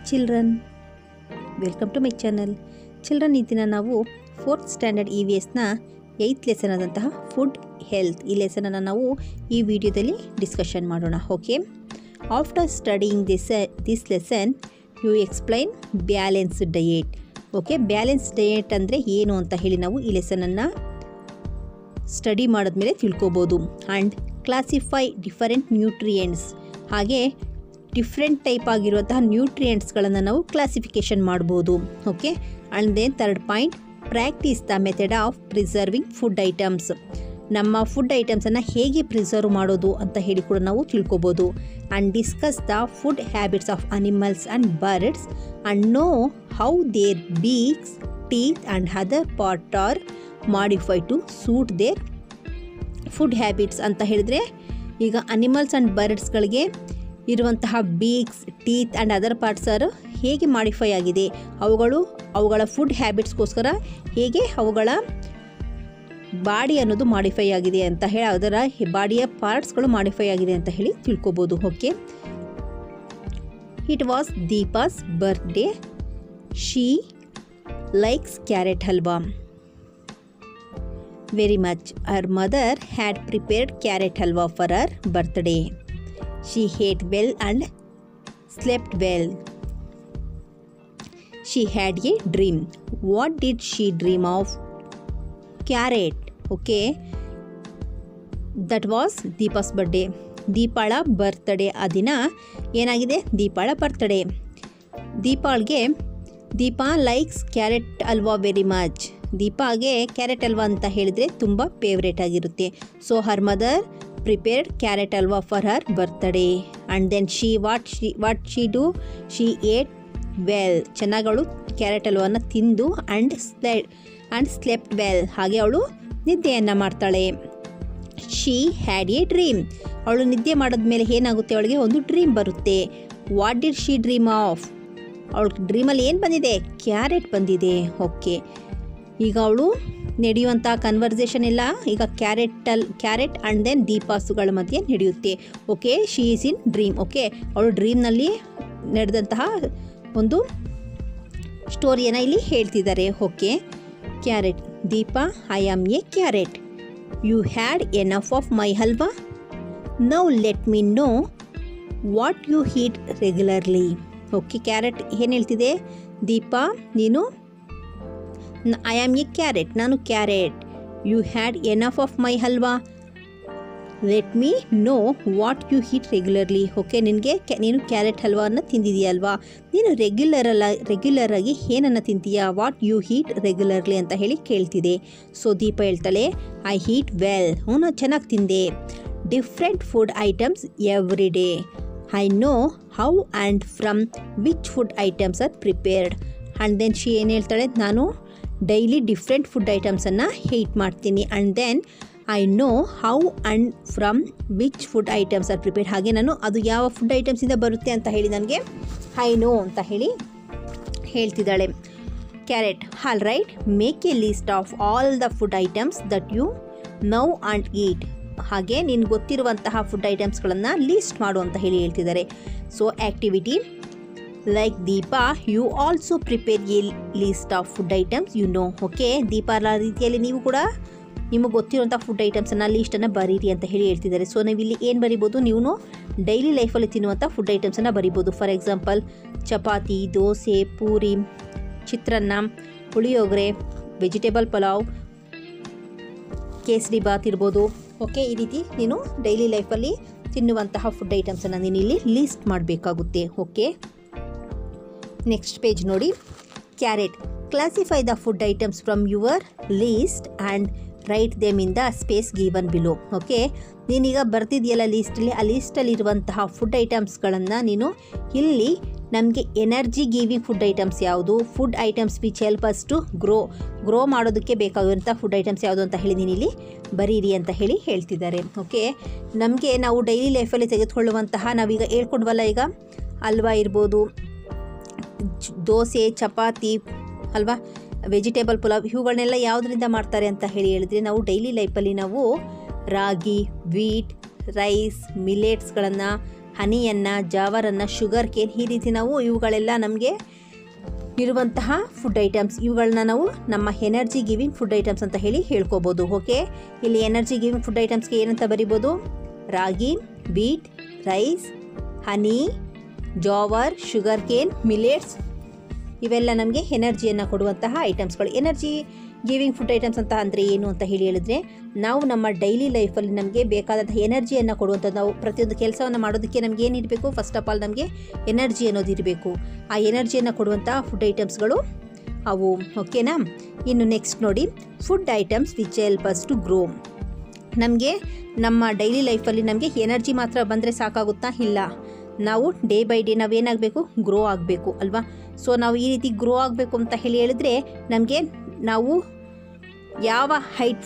Children, welcome to my channel. Children, ಈ ದಿನ ನಾವು 4th ಸ್ಟ್ಯಾಂಡರ್ಡ್ EVSನ 8th ಲೆಸನ್ ಆದಂತಹ ಫುಡ್ ಹೆಲ್ತ್ ಈ ಲೆಸನನ್ನು ನಾವು ಈ ವಿಡಿಯೋದಲ್ಲಿ ಡಿಸ್ಕಷನ್ ಮಾಡೋಣ. Okay, after studying this lesson you explain balanced diet. Okay, balance diet ಅಂದರೆ ಏನು ಅಂತ ಹೇಳಿ ನಾವು ಈ ಲೆಸನನ್ನು ಸ್ಟಡಿ ಮಾಡಿದ್ಮೇಲೆ ತಿಳ್ಕೊಬೋದು. ಆ್ಯಂಡ್ ಕ್ಲಾಸಿಫೈ ಡಿಫರೆಂಟ್ ನ್ಯೂಟ್ರಿಯೆಂಟ್ಸ್, ಹಾಗೆ ಡಿಫ್ರೆಂಟ್ ಟೈಪ್ ಆಗಿರುವಂತಹ ನ್ಯೂಟ್ರಿಯೆಂಟ್ಸ್ಗಳನ್ನು ನಾವು ಕ್ಲಾಸಿಫಿಕೇಷನ್ ಮಾಡ್ಬೋದು. Okay, and then third point, practise the method of preserving food items. ನಮ್ಮ ಫುಡ್ ಐಟಮ್ಸನ್ನು ಹೇಗೆ ಪ್ರಿಸರ್ವ್ ಮಾಡೋದು ಅಂತ ಹೇಳಿ ಕೂಡ ನಾವು ತಿಳ್ಕೊಬೋದು. And discuss the food habits of animals and birds and know how their beaks, teeth and other part are modify to suit their food habits ಅಂತ ಹೇಳಿದರೆ, ಈಗ ಅನಿಮಲ್ಸ್ ಆ್ಯಂಡ್ ಬರ್ಡ್ಸ್ಗಳಿಗೆ ಇರುವಂತಹ beaks, teeth and other parts R ಹೇಗೆ modify ಆಗಿದೆ, ಅವುಗಳ food ಹ್ಯಾಬಿಟ್ಸ್ಗೋಸ್ಕರ ಹೇಗೆ ಅವುಗಳ body ಅನ್ನೋದು ಮಾಡಿಫೈ ಆಗಿದೆ ಅಂತ ಹೇಳಿ, ಅದರ ಬಾಡಿಯ ಪಾರ್ಟ್ಸ್ಗಳು ಮಾಡಿಫೈ ಆಗಿದೆ ಅಂತ ಹೇಳಿ ತಿಳ್ಕೊಬೋದು. Okay, it was Deepa's birthday. She likes carrot halwa very much. Her mother had prepared carrot halwa for her birthday. She ate well and slept well. She had a dream. What did she dream of? Carrot. Okay, that was Deepa's birthday. ದೀಪಾಳ birthday ಆ ದಿನ ಏನಾಗಿದೆ, ದೀಪಾಳ birthday. Deepa likes carrot halwa very much. ದೀಪಾಗೆ carrot halwa ಅಂತ ಹೇಳಿದರೆ ತುಂಬ favourite ಆಗಿರುತ್ತೆ. So her mother prepared carrot halwa for her birthday. And then what she do, she ate well. ಚೆನ್ನಾಗಿ ಅವಳು ಕ್ಯಾರೆಟ್ ಹಲ್ವಾನ ತಿಂದು ಆ್ಯಂಡ್ ಸ್ಲೆಪ್ಟ್ ವೆಲ್, ಹಾಗೆ ಅವಳು ನಿದ್ದೆಯನ್ನು ಮಾಡ್ತಾಳೆ. She had A dream. ಅವಳು ನಿದ್ದೆ ಮಾಡಿದ್ಮೇಲೆ ಏನಾಗುತ್ತೆ, ಅವಳಿಗೆ ಒಂದು ಡ್ರೀಮ್ ಬರುತ್ತೆ. What did she dream of? ಅವಳ ಡ್ರೀಮಲ್ಲಿ ಏನು ಬಂದಿದೆ, ಕ್ಯಾರೆಟ್ ಬಂದಿದೆ. ಓಕೆ, ಈಗ ಅವಳು ನಡೆಯುವಂಥ ಕನ್ವರ್ಸೇಷನ್ ಎಲ್ಲ ಈಗ ಕ್ಯಾರೆಟ್ ಆ್ಯಂಡ್ ದೆನ್ ದೀಪಾಸುಗಳ ಮಧ್ಯೆ ನಡೆಯುತ್ತೆ. Okay, she is in dream. Okay, ಅವಳು ಡ್ರೀಮ್ನಲ್ಲಿ ನಡೆದಂತಹ ಒಂದು ಸ್ಟೋರಿಯನ್ನು ಇಲ್ಲಿ ಹೇಳ್ತಿದ್ದಾರೆ. Okay, carrot. Deepa, I am a carrot. You had enough of my halwa. Now let me know what you eat regularly. Okay, carrot ಏನು ಹೇಳ್ತಿದೆ, ದೀಪಾ ನೀನು, ಐ ಆಮ್ ಎ ಕ್ಯಾರೆಟ್, ನಾನು ಕ್ಯಾರೆಟ್. You had enough of my halwa. Let me know what you eat regularly. Okay, ನೀನು carrot ಹಲ್ವಾನ ತಿಂದಿದೆಯಲ್ವಾ, ನೀನು regular ಆಗಿ ಏನನ್ನು ತಿಂತೀಯಾ, ವಾಟ್ ಯು ಹೀಟ್ ರೆಗ್ಯುಲರ್ಲಿ ಅಂತ ಹೇಳಿ ಕೇಳ್ತಿದೆ. ಸೊ ದೀಪ ಹೇಳ್ತಾಳೆ, ಐ ಹೀಟ್ ವೆಲ್. ನಾನು ಚೆನ್ನಾಗಿ ತಿಂದೆ. Different food items every day. I know how and from which food items are prepared. And then she ಏನು ಹೇಳ್ತಾಳೆ, ನಾನು ಡೈಲಿ ಡಿಫ್ರೆಂಟ್ ಫುಡ್ ಐಟಮ್ಸನ್ನು ಹೀಟ್ ಮಾಡ್ತೀನಿ. And then I know how and from which food items are prepared. ಹಾಗೆ ನಾನು ಅದು ಯಾವ food ಐಟಮ್ಸಿಂದ ಬರುತ್ತೆ ಅಂತ ಹೇಳಿ ನನಗೆ ಐ ನೋ ಅಂತ ಹೇಳಿ ಹೇಳ್ತಿದ್ದಾಳೆ. Carrot, all right, make a list of all the food items that you now and eat. ಹಾಗೆ ನಿನ್ಗೆ ಗೊತ್ತಿರುವಂತಹ ಫುಡ್ ಐಟಮ್ಸ್ಗಳನ್ನು ಲೀಸ್ಟ್ ಮಾಡು ಅಂತ ಹೇಳಿ ಹೇಳ್ತಿದ್ದಾರೆ. So activity like Deepa, you also prepare a list of food items you know. Okay, ದೀಪಾಲ ರೀತಿಯಲ್ಲಿ ನೀವು ಕೂಡ ನಿಮಗೆ ಗೊತ್ತಿರುವಂಥ ಫುಡ್ ಐಟಮ್ಸನ್ನು ಲೀಸ್ಟನ್ನು ಬರೀರಿ ಅಂತ ಹೇಳಿ ಹೇಳ್ತಿದ್ದಾರೆ. ಸೊ ನಾವಿಲ್ಲಿ ಏನು ಬರಿಬೋದು, ನೀವು ಡೈಲಿ ಲೈಫಲ್ಲಿ ತಿನ್ನುವಂಥ ಫುಡ್ ಐಟಮ್ಸನ್ನು ಬರಿಬೋದು. For example chapati, dosa, puri, chitranna, puliyogare, vegetable pulao, kesari bath ಇರ್ಬೋದು. ಓಕೆ, ಈ ರೀತಿ ನೀನು ಡೈಲಿ ಲೈಫಲ್ಲಿ ತಿನ್ನುವಂತಹ ಫುಡ್ ಐಟಮ್ಸನ್ನು ನೀನು ಇಲ್ಲಿ ಲೀಸ್ಟ್ ಮಾಡಬೇಕಾಗುತ್ತೆ. ಓಕೆ, ನೆಕ್ಸ್ಟ್ ಪೇಜ್ ನೋಡಿ. Carrot, classify the food items from your list and write them in the space given below. Okay, ನೀನೀಗ ಬರ್ತಿದೆಯಲ್ಲ ಲೀಸ್ಟಲ್ಲಿ, ಆ ಲೀಸ್ಟಲ್ಲಿರುವಂತಹ ಫುಡ್ ಐಟಮ್ಸ್ಗಳನ್ನು ನೀನು ಇಲ್ಲಿ ನಮಗೆ ಎನರ್ಜಿ ಗಿವಿಂಗ್ ಫುಡ್ ಐಟಮ್ಸ್ ಯಾವುದು, food items which help us to grow ಮಾಡೋದಕ್ಕೆ ಬೇಕಾಗಿರುವಂಥ ಫುಡ್ ಐಟಮ್ಸ್ ಯಾವುದು ಅಂತ ಹೇಳಿ ನೀನು ಇಲ್ಲಿ ಬರೀರಿ ಅಂತ ಹೇಳಿ ಹೇಳ್ತಿದ್ದಾರೆ. ಓಕೆ, ನಾವು ಡೈಲಿ ಲೈಫಲ್ಲಿ ತೆಗೆದುಕೊಳ್ಳುವಂತಹ, ನಾವೀಗ ಹೇಳ್ಕೊಂಡ್ವಲ್ಲ, ಈಗ ಹಲ್ವಾ ಇರ್ಬೋದು, ದೋಸೆ, ಚಪಾತಿ ಅಲ್ವಾ, ವೆಜಿಟೇಬಲ್ ಪುಲಾವ್, ಇವುಗಳನ್ನೆಲ್ಲ ಯಾವುದರಿಂದ ಮಾಡ್ತಾರೆ ಅಂತ ಹೇಳಿದರೆ, ನಾವು ಡೈಲಿ ಲೈಫಲ್ಲಿ ನಾವು ರಾಗಿ, ವೀಟ್, ರೈಸ್, ಮಿಲೆಟ್ಸ್ಗಳನ್ನು ಹನಿಯನ್ನು, ಜಾವರನ್ನು, ಶುಗರ್ ಕೇನ್, ಈ ರೀತಿ ನಾವು ಇವುಗಳೆಲ್ಲ ನಮಗೆ ಇರುವಂತಹ ಫುಡ್ ಐಟಮ್ಸ್. ಇವುಗಳನ್ನ ನಾವು ನಮ್ಮ ಎನರ್ಜಿ ಗಿವಿಂಗ್ ಫುಡ್ ಐಟಮ್ಸ್ ಅಂತ ಹೇಳಿ ಹೇಳ್ಕೊಬೋದು. ಓಕೆ, ಇಲ್ಲಿ ಎನರ್ಜಿ ಗಿವಿಂಗ್ ಫುಡ್ ಐಟಮ್ಸ್ಗೆ ಏನಂತ ಬರಿಬೋದು? ರಾಗಿ, ಬೀಟ್, ರೈಸ್, ಹನಿ, ಜಾವರ್, ಶುಗರ್ ಕೇನ್, ಮಿಲೆಟ್ಸ್, ಇವೆಲ್ಲ ನಮಗೆ ಎನರ್ಜಿಯನ್ನು ಕೊಡುವಂತಹ ಐಟಮ್ಸ್ಗಳು. ಎನರ್ಜಿ ಗಿವಿಂಗ್ ಫುಡ್ ಐಟಮ್ಸ್ ಅಂತ ಅಂದರೆ ಏನು ಅಂತ ಹೇಳಿದರೆ, ನಾವು ನಮ್ಮ ಡೈಲಿ ಲೈಫಲ್ಲಿ ನಮಗೆ ಬೇಕಾದಂಥ ಎನರ್ಜಿಯನ್ನು ಕೊಡುವಂಥದ್ದು. ನಾವು ಪ್ರತಿಯೊಂದು ಕೆಲಸವನ್ನು ಮಾಡೋದಕ್ಕೆ ನಮಗೆ ಏನಿರಬೇಕು? ಫಸ್ಟ್ ಆಫ್ ಆಲ್ ನಮಗೆ ಎನರ್ಜಿ ಅನ್ನೋದು ಇರಬೇಕು. ಆ ಎನರ್ಜಿಯನ್ನು ಕೊಡುವಂಥ ಫುಡ್ ಐಟಮ್ಸ್ಗಳು ಅವು. ಓಕೆನಾ? ಇನ್ನು ನೆಕ್ಸ್ಟ್ ನೋಡಿ, food items which help us to grow. ನಮಗೆ ನಮ್ಮ ಡೈಲಿ ಲೈಫಲ್ಲಿ ನಮಗೆ ಎನರ್ಜಿ ಮಾತ್ರ ಬಂದರೆ ಸಾಕಾಗುತ್ತಾ? ಇಲ್ಲ, ನಾವು ಡೇ ಬೈ ಡೇ ನಾವೇನಾಗಬೇಕು? ಗ್ರೋ ಆಗಬೇಕು ಅಲ್ವಾ? ಸೊ ನಾವು ಈ ರೀತಿ ಗ್ರೋ ಆಗಬೇಕು ಅಂತ ಹೇಳಿದರೆ ನಾವು ಯಾವ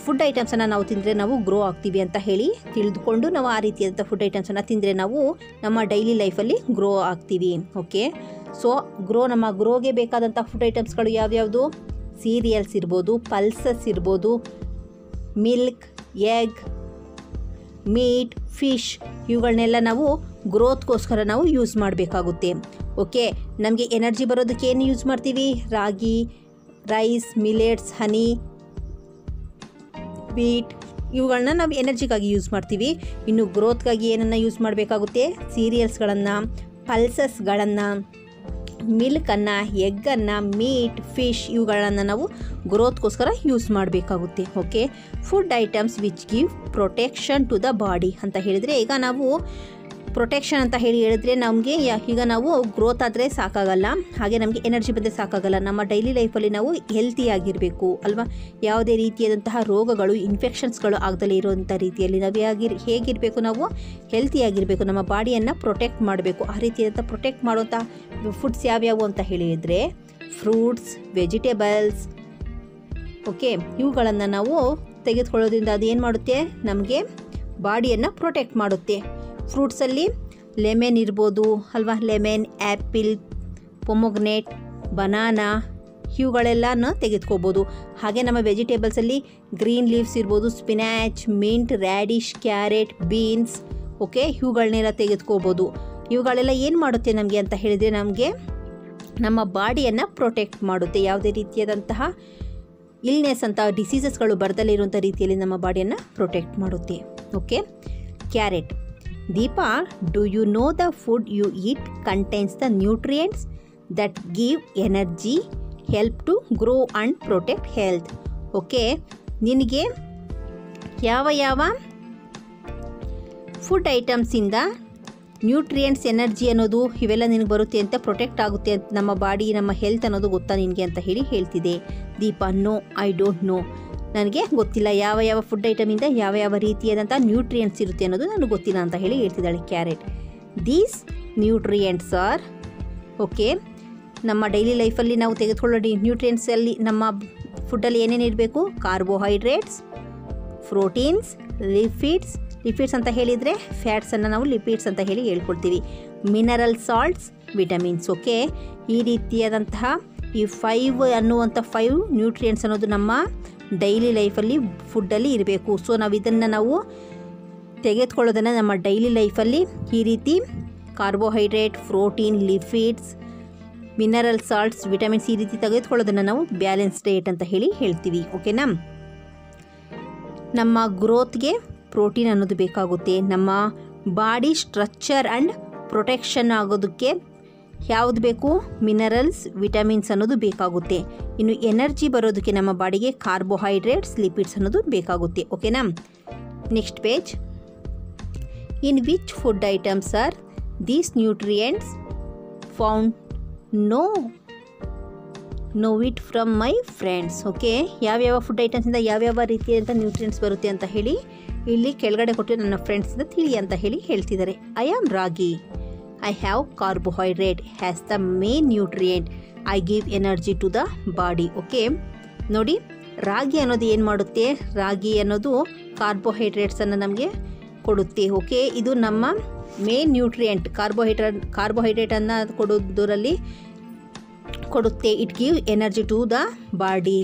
ಫುಡ್ ಐಟಮ್ಸನ್ನು ನಾವು ತಿಂದರೆ ನಾವು ಗ್ರೋ ಆಗ್ತೀವಿ ಅಂತ ಹೇಳಿ ತಿಳಿದುಕೊಂಡು ನಾವು ಆ ರೀತಿಯಾದಂಥ ಫುಡ್ ಐಟಮ್ಸನ್ನು ತಿಂದರೆ ನಾವು ನಮ್ಮ ಡೈಲಿ ಲೈಫಲ್ಲಿ ಗ್ರೋ ಆಗ್ತೀವಿ. ಓಕೆ, ಸೊ ನಮ್ಮ ಗ್ರೋಗೆ ಬೇಕಾದಂಥ ಫುಡ್ ಐಟಮ್ಸ್ಗಳು ಯಾವ್ಯಾವುದು? ಸೀರಿಯಲ್ಸ್ ಇರ್ಬೋದು, ಪಲ್ಸಸ್ ಇರ್ಬೋದು, ಮಿಲ್ಕ್, ಎಗ್, ಮೀಟ್, ಫಿಶ್, ಇವುಗಳನ್ನೆಲ್ಲ ನಾವು ಗ್ರೋತ್ಗೋಸ್ಕರ ನಾವು ಯೂಸ್ ಮಾಡಬೇಕಾಗುತ್ತೆ. ಓಕೆ, ನಮಗೆ ಎನರ್ಜಿ ಬರೋದಕ್ಕೆ ಏನು ಯೂಸ್ ಮಾಡ್ತೀವಿ? ರಾಗಿ, ರೈಸ್, ಮಿಲೆಟ್ಸ್, ಹನಿ, ಬೀಟ್, ಇವುಗಳನ್ನ ನಾವು ಎನರ್ಜಿಗಾಗಿ ಯೂಸ್ ಮಾಡ್ತೀವಿ. ಇನ್ನು ಗ್ರೋತ್ಗಾಗಿ ಏನನ್ನು ಯೂಸ್ ಮಾಡಬೇಕಾಗುತ್ತೆ? ಸೀರಿಯಲ್ಸ್ಗಳನ್ನು, ಪಲ್ಸಸ್ಗಳನ್ನು, ಮಿಲ್ಕನ್ನು, ಎಗ್ಗನ್ನು, ಮೀಟ್, ಫಿಶ್, ಇವುಗಳನ್ನು ನಾವು ಗ್ರೋತ್ಗೋಸ್ಕರ ಯೂಸ್ ಮಾಡಬೇಕಾಗುತ್ತೆ. Okay, food items which give protection to the body ಅಂತ ಹೇಳಿದರೆ, ಈಗ ನಾವು ಪ್ರೊಟೆಕ್ಷನ್ ಅಂತ ಹೇಳಿದರೆ ನಮಗೆ ಈಗ ನಾವು ಗ್ರೋತ್ ಆದರೆ ಸಾಕಾಗಲ್ಲ, ಹಾಗೆ ನಮಗೆ ಎನರ್ಜಿ ಬಂದರೆ ಸಾಕಾಗಲ್ಲ. ನಮ್ಮ ಡೈಲಿ ಲೈಫಲ್ಲಿ ನಾವು ಹೆಲ್ತಿಯಾಗಿರಬೇಕು ಅಲ್ವಾ? ಯಾವುದೇ ರೀತಿಯಾದಂತಹ ರೋಗಗಳು, ಇನ್ಫೆಕ್ಷನ್ಸ್ಗಳು ಆಗದಲ್ಲೇ ಇರುವಂಥ ರೀತಿಯಲ್ಲಿ ನಾವು ಹೇಗಿರಬೇಕು? ನಾವು ಹೆಲ್ತಿಯಾಗಿರಬೇಕು, ನಮ್ಮ ಬಾಡಿಯನ್ನು ಪ್ರೊಟೆಕ್ಟ್ ಮಾಡಬೇಕು. ಆ ರೀತಿಯಾದಂಥ ಪ್ರೊಟೆಕ್ಟ್ ಮಾಡುವಂಥ ಫುಡ್ಸ್ ಯಾವ್ಯಾವು ಅಂತ ಹೇಳಿದರೆ, ಫ್ರೂಟ್ಸ್, ವೆಜಿಟೇಬಲ್ಸ್. ಓಕೆ, ಇವುಗಳನ್ನು ನಾವು ತೆಗೆದುಕೊಳ್ಳೋದ್ರಿಂದ ಅದು ಏನು ಮಾಡುತ್ತೆ? ನಮಗೆ ಬಾಡಿಯನ್ನು ಪ್ರೊಟೆಕ್ಟ್ ಮಾಡುತ್ತೆ. ಫ್ರೂಟ್ಸಲ್ಲಿ ಲೆಮನ್ ಇರ್ಬೋದು ಅಲ್ವಾ? ಲೆಮನ್, ಆ್ಯಪಿಲ್, ಪೊಮೊಗ್ನೇಟ್, ಬನಾನಾ, ಇವುಗಳೆಲ್ಲನೂ ತೆಗೆದುಕೋಬೋದು. ಹಾಗೆ ನಮ್ಮ ವೆಜಿಟೇಬಲ್ಸಲ್ಲಿ ಗ್ರೀನ್ ಲೀವ್ಸ್ ಇರ್ಬೋದು, spinach, mint, radish, carrot, beans. Okay, ಇವುಗಳನ್ನೆಲ್ಲ ತೆಗೆದುಕೋಬೋದು. ಇವುಗಳೆಲ್ಲ ಏನು ಮಾಡುತ್ತೆ ನಮಗೆ ಅಂತ ಹೇಳಿದರೆ, ನಮಗೆ ನಮ್ಮ ಬಾಡಿಯನ್ನು ಪ್ರೊಟೆಕ್ಟ್ ಮಾಡುತ್ತೆ. ಯಾವುದೇ ರೀತಿಯಾದಂತಹ ಇಲ್ನೆಸ್ ಅಂತ ಡಿಸೀಸಸ್ಗಳು ಬರದಲ್ಲೇ ಇರುವಂಥ ರೀತಿಯಲ್ಲಿ ನಮ್ಮ ಬಾಡಿಯನ್ನು ಪ್ರೊಟೆಕ್ಟ್ ಮಾಡುತ್ತೆ. Okay, carrot. Deepa, do you know the food you eat contains the nutrients that give energy, help to grow and protect health? Okay, ನಿನಗೆ ಯಾವ ಫುಡ್ ಐಟಮ್ಸಿಂದ ನ್ಯೂಟ್ರಿಯೆಂಟ್ಸ್, ಎನರ್ಜಿ ಅನ್ನೋದು ಇವೆಲ್ಲ ನಿನಗೆ ಬರುತ್ತೆ ಅಂತ, ಪ್ರೊಟೆಕ್ಟ್ ಆಗುತ್ತೆ ಅಂತ, ನಮ್ಮ ಬಾಡಿ, ನಮ್ಮ ಹೆಲ್ತ್ ಅನ್ನೋದು ಗೊತ್ತಾ ನಿನಗೆ ಅಂತ ಹೇಳಿ ಹೇಳ್ತಿದೆ. Deepa, no, I don't know. ನನಗೆ ಗೊತ್ತಿಲ್ಲ ಯಾವ ಫುಡ್ ಐಟಮಿಂದ ಯಾವ ರೀತಿಯಾದಂಥ ನ್ಯೂಟ್ರಿಯೆಂಟ್ಸ್ ಇರುತ್ತೆ ಅನ್ನೋದು ನನಗೆ ಗೊತ್ತಿಲ್ಲ ಅಂತ ಹೇಳಿ ಹೇಳ್ತಿದ್ದಾಳೆ carrot. These nutrients are. Okay, ನಮ್ಮ ಡೈಲಿ ಲೈಫಲ್ಲಿ ನಾವು ತೆಗೆದುಕೊಳ್ಳೋ ನ್ಯೂಟ್ರಿಯೆಂಟ್ಸಲ್ಲಿ ನಮ್ಮ ಫುಡ್ಡಲ್ಲಿ ಏನೇನು ಇರಬೇಕು? ಕಾರ್ಬೋಹೈಡ್ರೇಟ್ಸ್, ಪ್ರೋಟೀನ್ಸ್, ಲಿಪಿಡ್ಸ್ ಅಂತ ಹೇಳಿದರೆ ಫ್ಯಾಟ್ಸನ್ನು ನಾವು ಲಿಪಿಡ್ಸ್ ಅಂತ ಹೇಳಿ ಹೇಳ್ಕೊಳ್ತೀವಿ. Mineral salts, vitamins. ಓಕೆ, ಈ ರೀತಿಯಾದಂತಹ ಈ 5 ಅನ್ನುವಂಥ 5 ನ್ಯೂಟ್ರಿಯೆಂಟ್ಸ್ ಅನ್ನೋದು ನಮ್ಮ ಡೈಲಿ ಲೈಫಲ್ಲಿ ಫುಡ್ಡಲ್ಲಿ ಇರಬೇಕು. ಸೊ ನಾವು ತೆಗೆದುಕೊಳ್ಳೋದನ್ನು ನಮ್ಮ ಡೈಲಿ ಲೈಫಲ್ಲಿ ಈ ರೀತಿ carbohydrate, protein, lipids, mineral salts, vitamins ಈ ರೀತಿ ತೆಗೆದುಕೊಳ್ಳೋದನ್ನು ನಾವು ಬ್ಯಾಲೆನ್ಸ್ ಡಯಟ್ ಅಂತ ಹೇಳಿ ಹೇಳ್ತೀವಿ. ಓಕೆನಾ? ನಮ್ಮ ಗ್ರೋತ್ಗೆ ಪ್ರೋಟೀನ್ ಅನ್ನೋದು ಬೇಕಾಗುತ್ತೆ. ನಮ್ಮ ಬಾಡಿ ಸ್ಟ್ರಕ್ಚರ್ ಆ್ಯಂಡ್ ಪ್ರೊಟೆಕ್ಷನ್ ಆಗೋದಕ್ಕೆ ಯಾವುದು ಬೇಕು? ಮಿನರಲ್ಸ್, ವಿಟಮಿನ್ಸ್ ಅನ್ನೋದು ಬೇಕಾಗುತ್ತೆ. ಇನ್ನು ಎನರ್ಜಿ ಬರೋದಕ್ಕೆ ನಮ್ಮ ಬಾಡಿಗೆ ಕಾರ್ಬೋಹೈಡ್ರೇಟ್ಸ್, ಲಿಪಿಡ್ಸ್ ಅನ್ನೋದು ಬೇಕಾಗುತ್ತೆ. ಓಕೆನಾ? Next page. In which food items are these nutrients found? Know it from my friends. Okay, ಯಾವ್ಯಾವ ಫುಡ್ ಐಟಮ್ಸಿಂದ ಯಾವ್ಯಾವ ರೀತಿಯಾದಂಥ ನ್ಯೂಟ್ರಿಯೆಂಟ್ಸ್ ಬರುತ್ತೆ ಅಂತ ಹೇಳಿ ಇಲ್ಲಿ ಕೆಳಗಡೆ ಕೊಟ್ಟು ನನ್ನ ಫ್ರೆಂಡ್ಸಿಂದ ತಿಳಿ ಅಂತ ಹೇಳಿ ಹೇಳ್ತಿದ್ದಾರೆ. I am ragi. I have carbohydrate as the main nutrient. I give energy to the body. Okay, ನೋಡಿ, ರಾಗಿ ಅನ್ನೋದು ಏನು ಮಾಡುತ್ತೆ? ರಾಗಿ ಅನ್ನೋದು ಕಾರ್ಬೋಹೈಡ್ರೇಟ್ಸನ್ನು ನಮಗೆ ಕೊಡುತ್ತೆ. ಓಕೆ, ಇದು ನಮ್ಮ ಮೇನ್ ನ್ಯೂಟ್ರಿಯೆಂಟ್. ಕಾರ್ಬೋಹೈಡ್ರೇಟನ್ನು ಕೊಡೋದರಲ್ಲಿ ಕೊಡುತ್ತೆ. It give energy to the body.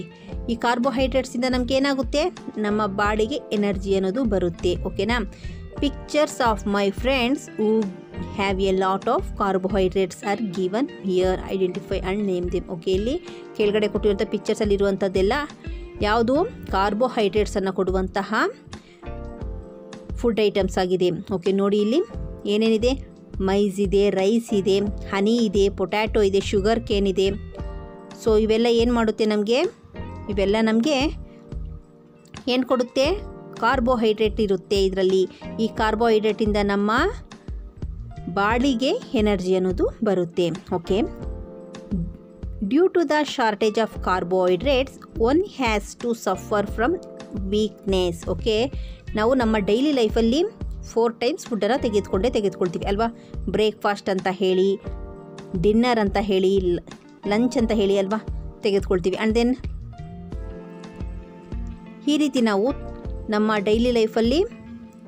ಈ ಕಾರ್ಬೋಹೈಡ್ರೇಟ್ಸಿಂದ ನಮ್ಗೆ ಏನಾಗುತ್ತೆ? ನಮ್ಮ ಬಾಡಿಗೆ ಎನರ್ಜಿ ಅನ್ನೋದು ಬರುತ್ತೆ. ಓಕೆನಾ? Pictures of my friends who have A lot of carbohydrates are given here, identify and name them. Okay, ಇಲ್ಲಿ ಕೆಳಗಡೆ ಕೊಟ್ಟಿರುವಂಥ ಪಿಕ್ಚರ್ಸಲ್ಲಿರುವಂಥದ್ದೆಲ್ಲ ಯಾವುದು ಕಾರ್ಬೋಹೈಡ್ರೇಟ್ಸನ್ನು ಕೊಡುವಂತಹ ಫುಡ್ ಐಟಮ್ಸ್ ಆಗಿದೆ. ಓಕೆ, ನೋಡಿ ಇಲ್ಲಿ ಏನೇನಿದೆ, ಮೈಸ್ ಇದೆ, ರೈಸ್ ಇದೆ, ಹನಿ ಇದೆ, ಪೊಟ್ಯಾಟೊ ಇದೆ, ಶುಗರ್ ಕೇನ್ ಇದೆ. ಸೊ ಇವೆಲ್ಲ ಏನು ಮಾಡುತ್ತೆ ನಮಗೆ, ಇವೆಲ್ಲ ನಮಗೆ ಏನು ಕೊಡುತ್ತೆ, ಕಾರ್ಬೋಹೈಡ್ರೇಟ್ ಇರುತ್ತೆ ಇದರಲ್ಲಿ. ಈ ಕಾರ್ಬೋಹೈಡ್ರೇಟಿಂದ ನಮ್ಮ ಬಾಡಿಗೆ ಎನರ್ಜಿ ಅನ್ನೋದು ಬರುತ್ತೆ. Okay, due to the shortage of carbohydrates one has to suffer from weakness. Okay, ನಾವು ನಮ್ಮ ಡೈಲಿ ಲೈಫಲ್ಲಿ 4 ಟೈಮ್ಸ್ ಫುಡ್ಡನ್ನು ತೆಗೆದುಕೊಳ್ತೀವಿ ಅಲ್ವಾ. ಬ್ರೇಕ್ಫಾಸ್ಟ್ ಅಂತ ಹೇಳಿ, ಡಿನ್ನರ್ ಅಂತ ಹೇಳಿ, ಲಂಚ್ ಅಂತ ಹೇಳಿ ಅಲ್ವಾ ತೆಗೆದುಕೊಳ್ತೀವಿ. ಆ್ಯಂಡ್ ದೆನ್ ಈ ರೀತಿ ನಾವು ನಮ್ಮ ಡೈಲಿ ಲೈಫಲ್ಲಿ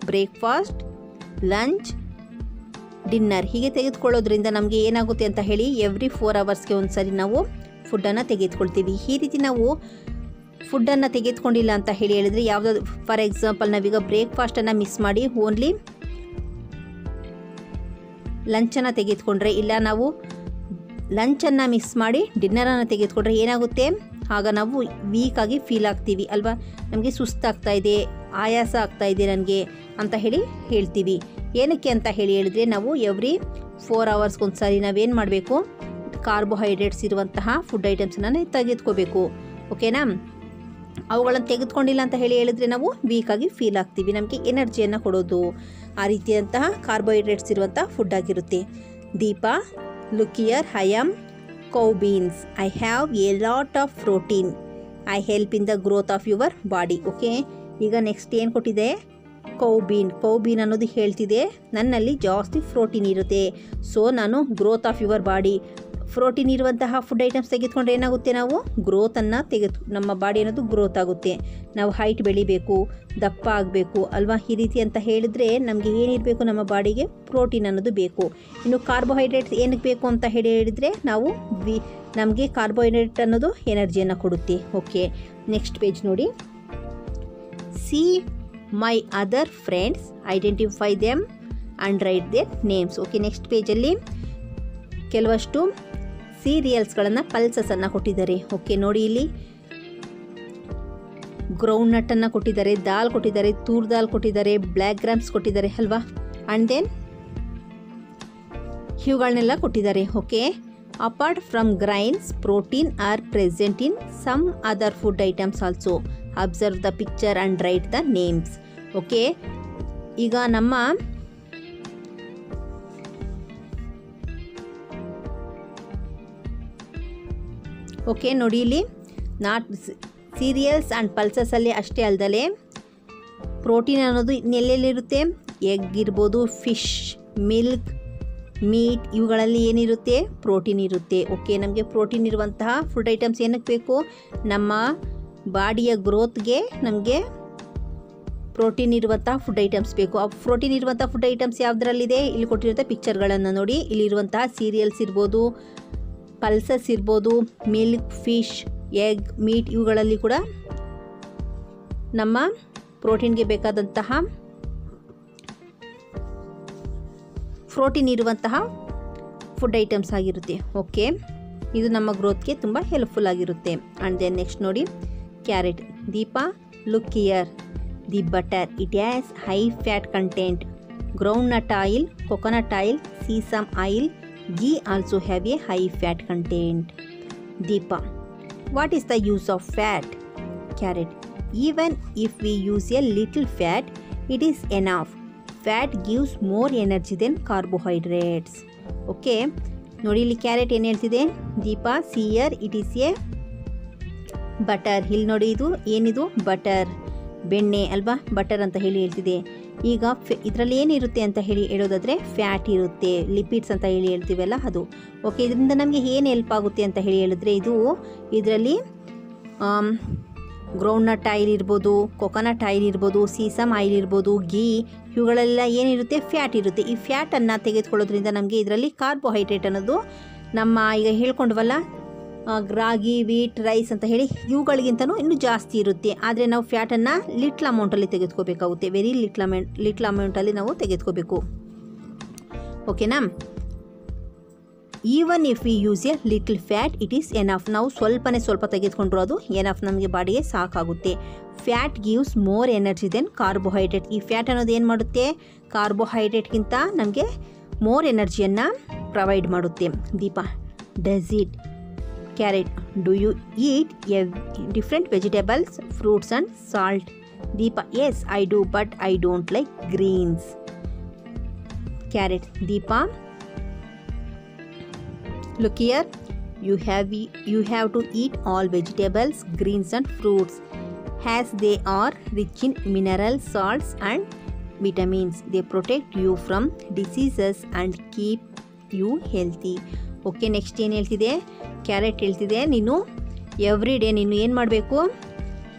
ಬ್ರೇಕ್ಫಾಸ್ಟ್, ಲಂಚ್, ಡಿನ್ನರ್ ಹೀಗೆ ತೆಗೆದುಕೊಳ್ಳೋದ್ರಿಂದ ನಮಗೆ ಏನಾಗುತ್ತೆ ಅಂತ ಹೇಳಿ ಎವ್ರಿ 4 ಅವರ್ಸ್ಗೆ ಒಂದು ಸರಿ ನಾವು ಫುಡ್ಡನ್ನು ತೆಗೆದುಕೊಳ್ತೀವಿ. ಈ ರೀತಿ ನಾವು ಫುಡ್ಡನ್ನು ತೆಗೆದುಕೊಂಡಿಲ್ಲ ಅಂತ ಹೇಳಿದರೆ ಯಾವುದಾದ್ರು, ಫಾರ್ ಎಕ್ಸಾಂಪಲ್ ನಾವೀಗ ಬ್ರೇಕ್ಫಾಸ್ಟನ್ನು ಮಿಸ್ ಮಾಡಿ ಓನ್ಲಿ ಲಂಚನ್ನು ತೆಗೆದುಕೊಂಡ್ರೆ, ಇಲ್ಲ ನಾವು ಲಂಚನ್ನು ಮಿಸ್ ಮಾಡಿ ಡಿನ್ನರನ್ನು ತೆಗೆದುಕೊಂಡ್ರೆ ಏನಾಗುತ್ತೆ, ಆಗ ನಾವು ವೀಕಾಗಿ ಫೀಲ್ ಆಗ್ತೀವಿ ಅಲ್ವಾ. ನಮಗೆ ಸುಸ್ತಾಗ್ತಾ ಇದೆ, ಆಯಾಸ ಆಗ್ತಾ ಇದೆ ನನಗೆ ಅಂತ ಹೇಳ್ತೀವಿ. ಏನಕ್ಕೆ ಅಂತ ಹೇಳಿದರೆ ನಾವು ಎವ್ರಿ 4 ಅವರ್ಸ್ಗೊಂದು ಸಾರಿ ನಾವೇನು ಮಾಡಬೇಕು, ಕಾರ್ಬೋಹೈಡ್ರೇಟ್ಸ್ ಇರುವಂತಹ ಫುಡ್ ಐಟಮ್ಸನ್ನು ತೆಗೆದುಕೋಬೇಕು. ಓಕೆನಾ, ಅವುಗಳನ್ನು ತೆಗೆದುಕೊಂಡಿಲ್ಲ ಅಂತ ಹೇಳಿದರೆ ನಾವು ವೀಕಾಗಿ ಫೀಲ್ ಆಗ್ತೀವಿ, ನಮಗೆ ಎನರ್ಜಿಯನ್ನು ಕೊಡೋದು ಆ ರೀತಿಯಂತಹ ಕಾರ್ಬೋಹೈಡ್ರೇಟ್ಸ್ ಇರುವಂಥ ಫುಡ್ ಆಗಿರುತ್ತೆ. Deepa, look here, I am cow beans. I have a lot of protein. I help in the growth of your body. Okay, ಈಗ ನೆಕ್ಸ್ಟ್ ಏನು ಕೊಟ್ಟಿದೆ, ಕೌ ಬೀನ್ ಅನ್ನೋದು ಹೇಳ್ತಿದೆ ನನ್ನಲ್ಲಿ ಜಾಸ್ತಿ ಪ್ರೋಟೀನ್ ಇರುತ್ತೆ, ಸೊ ನಾನು growth of your body, protein ಇರುವಂತಹ food items ತೆಗೆದುಕೊಂಡ್ರೆ ಏನಾಗುತ್ತೆ, ನಾವು ಗ್ರೋತನ್ನು ನಮ್ಮ ಬಾಡಿ ಅನ್ನೋದು ಗ್ರೋತ್ ಆಗುತ್ತೆ, ನಾವು ಹೈಟ್ ಬೆಳಿಬೇಕು, ದಪ್ಪ ಆಗಬೇಕು ಅಲ್ವಾ. ಈ ರೀತಿ ಅಂತ ಹೇಳಿದರೆ ನಮಗೆ ಏನಿರಬೇಕು, ನಮ್ಮ ಬಾಡಿಗೆ ಪ್ರೋಟೀನ್ ಅನ್ನೋದು ಬೇಕು. ಇನ್ನು ಕಾರ್ಬೋಹೈಡ್ರೇಟ್ಸ್ ಏನಕ್ಕೆ ಬೇಕು ಅಂತ ಹೇಳಿದರೆ ನಾವು ನಮಗೆ ಕಾರ್ಬೋಹೈಡ್ರೇಟ್ ಅನ್ನೋದು ಎನರ್ಜಿಯನ್ನು ಕೊಡುತ್ತೆ. ಓಕೆ, ನೆಕ್ಸ್ಟ್ ಪೇಜ್ ನೋಡಿ. See my other friends, identify them and write their names. Okay, next ಪೇಜಲ್ಲಿ ಕೆಲವಷ್ಟು ಸೀರಿಯಲ್ಸ್ಗಳನ್ನು, ಪಲ್ಸಸನ್ನು ಕೊಟ್ಟಿದ್ದಾರೆ. ಓಕೆ, ನೋಡಿ ಇಲ್ಲಿ ಗ್ರೌಂಡ್ ನಟ್ಟನ್ನು ಕೊಟ್ಟಿದ್ದಾರೆ, ದಾಲ್ ಕೊಟ್ಟಿದ್ದಾರೆ, ತೂರ್ ದಾಲ್ ಕೊಟ್ಟಿದ್ದಾರೆ, ಬ್ಲ್ಯಾಕ್ ಗ್ರಾಮ್ಸ್ ಕೊಟ್ಟಿದ್ದಾರೆ ಅಲ್ವಾ. ಆ್ಯಂಡ್ ದೆನ್ ಇವುಗಳನ್ನೆಲ್ಲ ಕೊಟ್ಟಿದ್ದಾರೆ. Okay, apart from grains protein are present in some other food items also. Observe the picture and write the names. Okay, ಈಗ ನಮ್ಮ ಓಕೆ ನೋಡಿ ಇಲ್ಲಿ ನಾಟ್ ಸೀರಿಯಲ್ಸ್ ಆ್ಯಂಡ್ ಪಲ್ಸಸಲ್ಲಿ ಅಷ್ಟೇ ಅಲ್ಲದೆ ಪ್ರೋಟೀನ್ ಅನ್ನೋದು ಎಲ್ಲೆಲ್ಲಿರುತ್ತೆ, ಎಗ್ ಇರ್ಬೋದು, ಫಿಶ್, ಮಿಲ್ಕ್, ಮೀಟ್ ಇವುಗಳಲ್ಲಿ ಏನಿರುತ್ತೆ, ಪ್ರೋಟೀನ್ ಇರುತ್ತೆ. ಓಕೆ, ನಮಗೆ ಪ್ರೋಟೀನ್ ಇರುವಂತಹ ಫುಡ್ ಐಟಮ್ಸ್ ಏನಕ್ಕೆ ಬೇಕು, ನಮ್ಮ ಬಾಡಿಯ ಗ್ರೋತ್ಗೆ ನಮಗೆ ಪ್ರೋಟೀನ್ ಇರುವಂತಹ ಫುಡ್ ಐಟಮ್ಸ್ ಬೇಕು. ಆ ಪ್ರೋಟೀನ್ ಇರುವಂಥ ಫುಡ್ ಐಟಮ್ಸ್ ಯಾವುದರಲ್ಲಿದೆ, ಇಲ್ಲಿ ಕೊಟ್ಟಿರುವಂಥ ಪಿಕ್ಚರ್ಗಳನ್ನು ನೋಡಿ. ಇಲ್ಲಿರುವಂತಹ ಸೀರಿಯಲ್ಸ್ ಇರ್ಬೋದು, ಪಲ್ಸಸ್ ಇರ್ಬೋದು, ಮಿಲ್ಕ್, ಫಿಶ್, ಎಗ್, ಮೀಟ್ ಇವುಗಳಲ್ಲಿ ಕೂಡ ನಮ್ಮ ಪ್ರೋಟೀನ್ಗೆ ಬೇಕಾದಂತಹ ಪ್ರೋಟೀನ್ ಇರುವಂತಹ ಫುಡ್ ಐಟಮ್ಸ್ ಆಗಿರುತ್ತೆ. ಓಕೆ, ಇದು ನಮ್ಮ ಗ್ರೋತ್ಗೆ ತುಂಬ ಹೆಲ್ಪ್ಫುಲ್ ಆಗಿರುತ್ತೆ. ಆ್ಯಂಡ್ ದೆನ್ ನೆಕ್ಸ್ಟ್ ನೋಡಿ, carrot. Deepa, look here, the butter, it has high fat content. Ground nut oil, coconut oil, sesame oil, ghee also have a high fat content. Deepa, what is the use of fat? Carrot, even if we use a little fat, it is enough. Fat gives more energy than carbohydrates. Okay, ನೋಡಿ ಇಲ್ಲಿ carrot ಏನು ಹೇಳ್ತಿದೆ, Deepa, see here, it is a butter. ಇಲ್ಲಿ ನೋಡಿ ಇದು ಏನಿದು, butter, ಬೆಣ್ಣೆ ಅಲ್ವಾ, ಬಟರ್ ಅಂತ ಹೇಳ್ತಿದೆ. ಈಗ ಇದರಲ್ಲಿ ಏನಿರುತ್ತೆ ಅಂತ ಹೇಳೋದಾದರೆ ಫ್ಯಾಟ್ ಇರುತ್ತೆ, ಲಿಪಿಡ್ಸ್ ಅಂತ ಹೇಳ್ತೀವಲ್ಲ ಅದು. ಓಕೆ, ಇದರಿಂದ ನಮಗೆ ಏನು ಹೆಲ್ಪ್ ಆಗುತ್ತೆ ಅಂತ ಹೇಳಿದ್ರೆ ಇದರಲ್ಲಿ ಗ್ರೌಂಡ್ ನಟ್ ಆಯಿಲ್ ಇರ್ಬೋದು, ಕೊಕೊನಟ್ ಆಯಿಲ್ ಇರ್ಬೋದು, ಸೀಸಮ್ ಆಯಿಲ್ ಇರ್ಬೋದು, ಗೀ ಇವುಗಳೆಲ್ಲ ಏನಿರುತ್ತೆ, ಫ್ಯಾಟ್ ಇರುತ್ತೆ. ಈ ಫ್ಯಾಟನ್ನು ತೆಗೆದುಕೊಳ್ಳೋದ್ರಿಂದ ನಮಗೆ ಇದರಲ್ಲಿ ಕಾರ್ಬೋಹೈಡ್ರೇಟ್ ಅನ್ನೋದು ನಮ್ಮ ಈಗ ಹೇಳ್ಕೊಂಡ್ವಲ್ಲ ರಾಗಿ, ವೀಟ್, ರೈಸ್ ಅಂತ ಹೇಳಿ ಇವುಗಳಿಗಿಂತನೂ ಇನ್ನೂ ಜಾಸ್ತಿ ಇರುತ್ತೆ. ಆದರೆ ನಾವು ಫ್ಯಾಟನ್ನು ಲಿಟ್ಲ್ ಅಮೌಂಟಲ್ಲಿ ತೆಗೆದುಕೋಬೇಕಾಗುತ್ತೆ, ವೆರಿ ಲಿಟ್ಲ್ ಅಮೌಂಟಲ್ಲಿ ನಾವು ತೆಗೆದುಕೋಬೇಕು. ಓಕೆನಾ. Even if we use a little fat it is enough. ನಾವು ಸ್ವಲ್ಪ ತೆಗೆದುಕೊಂಡ್ರು ಅದು ಎನಫ್, ನಮಗೆ ಬಾಡಿಗೆ ಸಾಕಾಗುತ್ತೆ. Fat gives more energy then carbohydrate. ಈ ಫ್ಯಾಟ್ ಅನ್ನೋದು ಏನು ಮಾಡುತ್ತೆ, ಕಾರ್ಬೋಹೈಡ್ರೇಟ್ಗಿಂತ ನಮಗೆ ಮೋರ್ ಎನರ್ಜಿಯನ್ನು ಪ್ರೊವೈಡ್ ಮಾಡುತ್ತೆ. Deepa, does it carrot do you eat different vegetables, fruits and salt? Deepa, yes I do but I don't like Green's. Carrot, Deepa, look here, you have to eat all vegetables, greens and fruits as they are rich in minerals, salts and vitamins. They protect you from diseases and keep you healthy. Okay, next ಏನು ಹೇಳ್ತಿದೆ, carrot ಹೇಳ್ತಿದೆ ನೀನು every day ನೀನು ಏನು ಮಾಡಬೇಕು,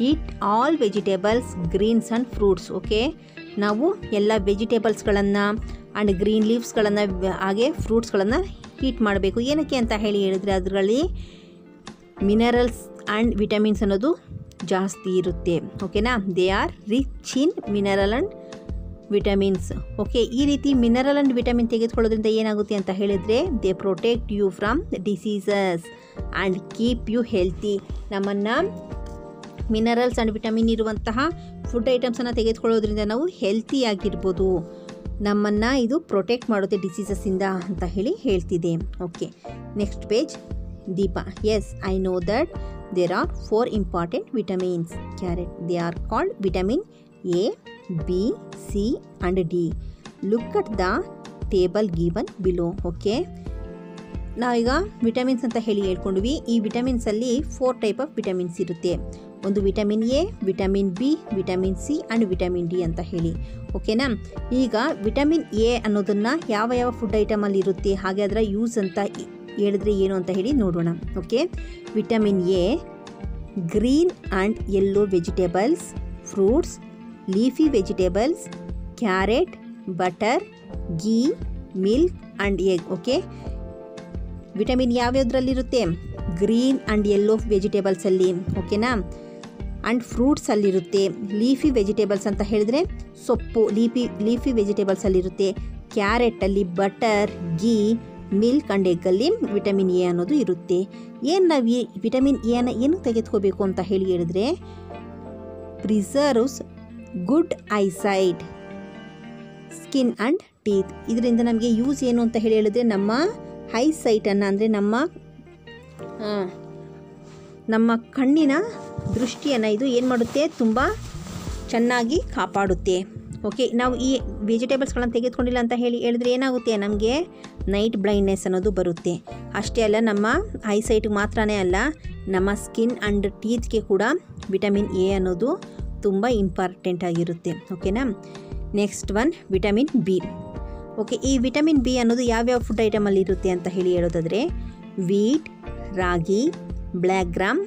eat all vegetables, greens and fruits. Okay, ನಾವು ಎಲ್ಲ ವೆಜಿಟೇಬಲ್ಸ್ಗಳನ್ನು and green ಲೀವ್ಸ್ಗಳನ್ನು ಹಾಗೆ ಫ್ರೂಟ್ಸ್ಗಳನ್ನು heat ಮಾಡಬೇಕು. ಏನಕ್ಕೆ ಅಂತ ಹೇಳಿದರೆ ಅದರಲ್ಲಿ ಮಿನರಲ್ಸ್ ಆ್ಯಂಡ್ ವಿಟಮಿನ್ಸ್ ಅನ್ನೋದು ಜಾಸ್ತಿ ಇರುತ್ತೆ. ಓಕೆನಾ, they are rich in mineral and vitamins. Okay, ಈ ರೀತಿ ಮಿನರಲ್ ಆ್ಯಂಡ್ ವಿಟಮಿನ್ ತೆಗೆದುಕೊಳ್ಳೋದ್ರಿಂದ ಏನಾಗುತ್ತೆ ಅಂತ ಹೇಳಿದರೆ they protect you from diseases and keep you healthy. ನಮ್ಮನ್ನು ಮಿನರಲ್ಸ್ ಆ್ಯಂಡ್ ವಿಟಮಿನ್ ಇರುವಂತಹ ಫುಡ್ ಐಟಮ್ಸನ್ನು ತೆಗೆದುಕೊಳ್ಳೋದ್ರಿಂದ ನಾವು ಹೆಲ್ತಿಯಾಗಿರ್ಬೋದು, ನಮ್ಮನ್ನು ಇದು ಪ್ರೊಟೆಕ್ಟ್ ಮಾಡುತ್ತೆ ಡಿಸೀಸಸ್ಸಿಂದ ಅಂತ ಹೇಳ್ತಿದೆ. Okay, next page. Deepa, yes I know that there are 4 important vitamins. Carrot, they are called vitamin A, B, C and D. Look at the table given below. Okay, ನಾವೀಗ ವಿಟಮಿನ್ಸ್ ಅಂತ ಹೇಳ್ಕೊಂಡ್ವಿ. ಈ ವಿಟಮಿನ್ಸಲ್ಲಿ 4 ಟೈಪ್ ಆಫ್ ವಿಟಮಿನ್ಸ್ ಇರುತ್ತೆ. ಒಂದು vitamin A, vitamin B, vitamin C and vitamin D ಅಂತ ಓಕೆನಾ. ಈಗ vitamin A ಅನ್ನೋದನ್ನು ಯಾವ ಫುಡ್ ಐಟಮಲ್ಲಿ ಇರುತ್ತೆ, ಹಾಗೆ ಅದರ ಯೂಸ್ ಅಂತ ಹೇಳಿದ್ರೆ ಏನು ಅಂತ ನೋಡೋಣ. Okay, vitamin A, green and yellow vegetables, fruits, leafy vegetables, carrot, butter, ghee, milk and egg. Okay, vitamin ಯಾವ್ಯಾವುದ್ರಲ್ಲಿರುತ್ತೆ, ಗ್ರೀನ್ ಆ್ಯಂಡ್ ಯೆಲ್ಲೋ ವೆಜಿಟೇಬಲ್ಸಲ್ಲಿ. ಓಕೆನಾ, ಆ್ಯಂಡ್ ಫ್ರೂಟ್ಸಲ್ಲಿರುತ್ತೆ. ಲೀಫಿ ವೆಜಿಟೇಬಲ್ಸ್ ಅಂತ ಹೇಳಿದ್ರೆ ಸೊಪ್ಪು, ಲೀಫಿ ವೆಜಿಟೇಬಲ್ಸಲ್ಲಿರುತ್ತೆ. ಕ್ಯಾರೆಟಲ್ಲಿ ಬಟರ್, ಗೀ, ಮಿಲ್ಕ್ ಆ್ಯಂಡ್ ಎಗ್ಗಲ್ಲಿ ವಿಟಮಿನ್ ಎ ಅನ್ನೋದು ಇರುತ್ತೆ. ಏನು ನಾವು ಈ ವಿಟಮಿನ್ ಎನ ಏನು ತೆಗೆದುಕೋಬೇಕು ಅಂತ ಹೇಳಿದರೆ preserves good eyesight, skin and teeth. ಇದರಿಂದ ನಮಗೆ ಯೂಸ್ ಏನು ಅಂತ ಹೇಳಿದರೆ ನಮ್ಮ ಐಸೈಟನ್ನು ಅಂದರೆ ನಮ್ಮ ಕಣ್ಣಿನ ದೃಷ್ಟಿಯನ್ನು ಇದು ಏನು ಮಾಡುತ್ತೆ, ತುಂಬ ಚೆನ್ನಾಗಿ ಕಾಪಾಡುತ್ತೆ. ಓಕೆ, ನಾವು ಈ ವೆಜಿಟೇಬಲ್ಸ್ಗಳನ್ನು ತೆಗೆದುಕೊಂಡಿಲ್ಲ ಅಂತ ಹೇಳಿದ್ರೆ ಏನಾಗುತ್ತೆ, ನಮಗೆ ನೈಟ್ ಬ್ಲೈಂಡ್ನೆಸ್ ಅನ್ನೋದು ಬರುತ್ತೆ. ಅಷ್ಟೇ ಅಲ್ಲ, ನಮ್ಮ ಐಸೈಟ್ಗೆ ಮಾತ್ರನೇ ಅಲ್ಲ, ನಮ್ಮ ಸ್ಕಿನ್ ಆ್ಯಂಡ್ ಟೀತ್ಗೆ ಕೂಡ ವಿಟಮಿನ್ ಎ ಅನ್ನೋದು ತುಂಬ ಇಂಪಾರ್ಟೆಂಟ್ ಆಗಿರುತ್ತೆ. ಓಕೆನಾ. Next one vitamin B. Okay, ಈ ವಿಟಮಿನ್ ಬಿ ಅನ್ನೋದು ಯಾವ್ಯಾವ ಫುಡ್ ಐಟಮಲ್ಲಿ ಇರುತ್ತೆ ಅಂತ ಹೇಳೋದಾದರೆ wheat, ragi, black gram,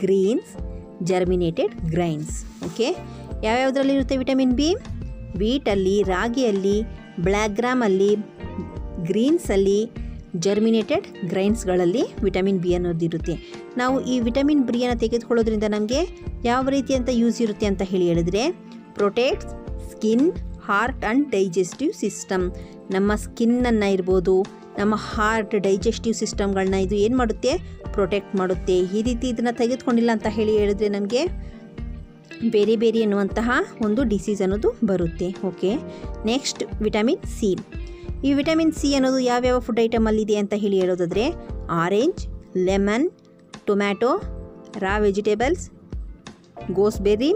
greens, germinated grains. Okay, ಯಾವ್ಯಾವುದರಲ್ಲಿರುತ್ತೆ ವಿಟಮಿನ್ ಬಿ, ವೀಟಲ್ಲಿ, ರಾಗಿಯಲ್ಲಿ, ಬ್ಲ್ಯಾಕ್ ಗ್ರಾಮಲ್ಲಿ, ಗ್ರೀನ್ಸಲ್ಲಿ, ಜರ್ಮಿನೇಟೆಡ್ ಗ್ರೈನ್ಸ್ಗಳಲ್ಲಿ ವಿಟಮಿನ್ ಬಿ ಅನ್ನೋದಿರುತ್ತೆ. ನಾವು ಈ ವಿಟಮಿನ್ ಬಿಯನ್ನು ತೆಗೆದುಕೊಳ್ಳೋದ್ರಿಂದ ನಮಗೆ ಯಾವ ರೀತಿಯಂಥ ಯೂಸ್ ಇರುತ್ತೆ ಅಂತ ಹೇಳಿದರೆ protects skin, heart and digestive system. ನಮ್ಮ ಸ್ಕಿನ್ನನ್ನು ಇರ್ಬೋದು, ನಮ್ಮ ಹಾರ್ಟ್, ಡೈಜೆಸ್ಟಿವ್ ಸಿಸ್ಟಮ್ಗಳನ್ನ ಇದು ಏನು ಮಾಡುತ್ತೆ, ಪ್ರೊಟೆಕ್ಟ್ ಮಾಡುತ್ತೆ. ಈ ರೀತಿ ಇದನ್ನು ತೆಗೆದುಕೊಂಡಿಲ್ಲ ಅಂತ ಹೇಳಿದರೆ ನಮಗೆ ಬೇರೆ ಎನ್ನುವಂತಹ ಒಂದು ಡಿಸೀಸ್ ಅನ್ನೋದು ಬರುತ್ತೆ. Okay, next vitamin C. ಈ ವಿಟಮಿನ್ ಸಿ ಅನ್ನೋದು ಯಾವ್ಯಾವ ಫುಡ್ ಐಟಮಲ್ಲಿದೆ ಅಂತ ಹೇಳೋದಾದರೆ orange, lemon, tomato, raw vegetables, gooseberry,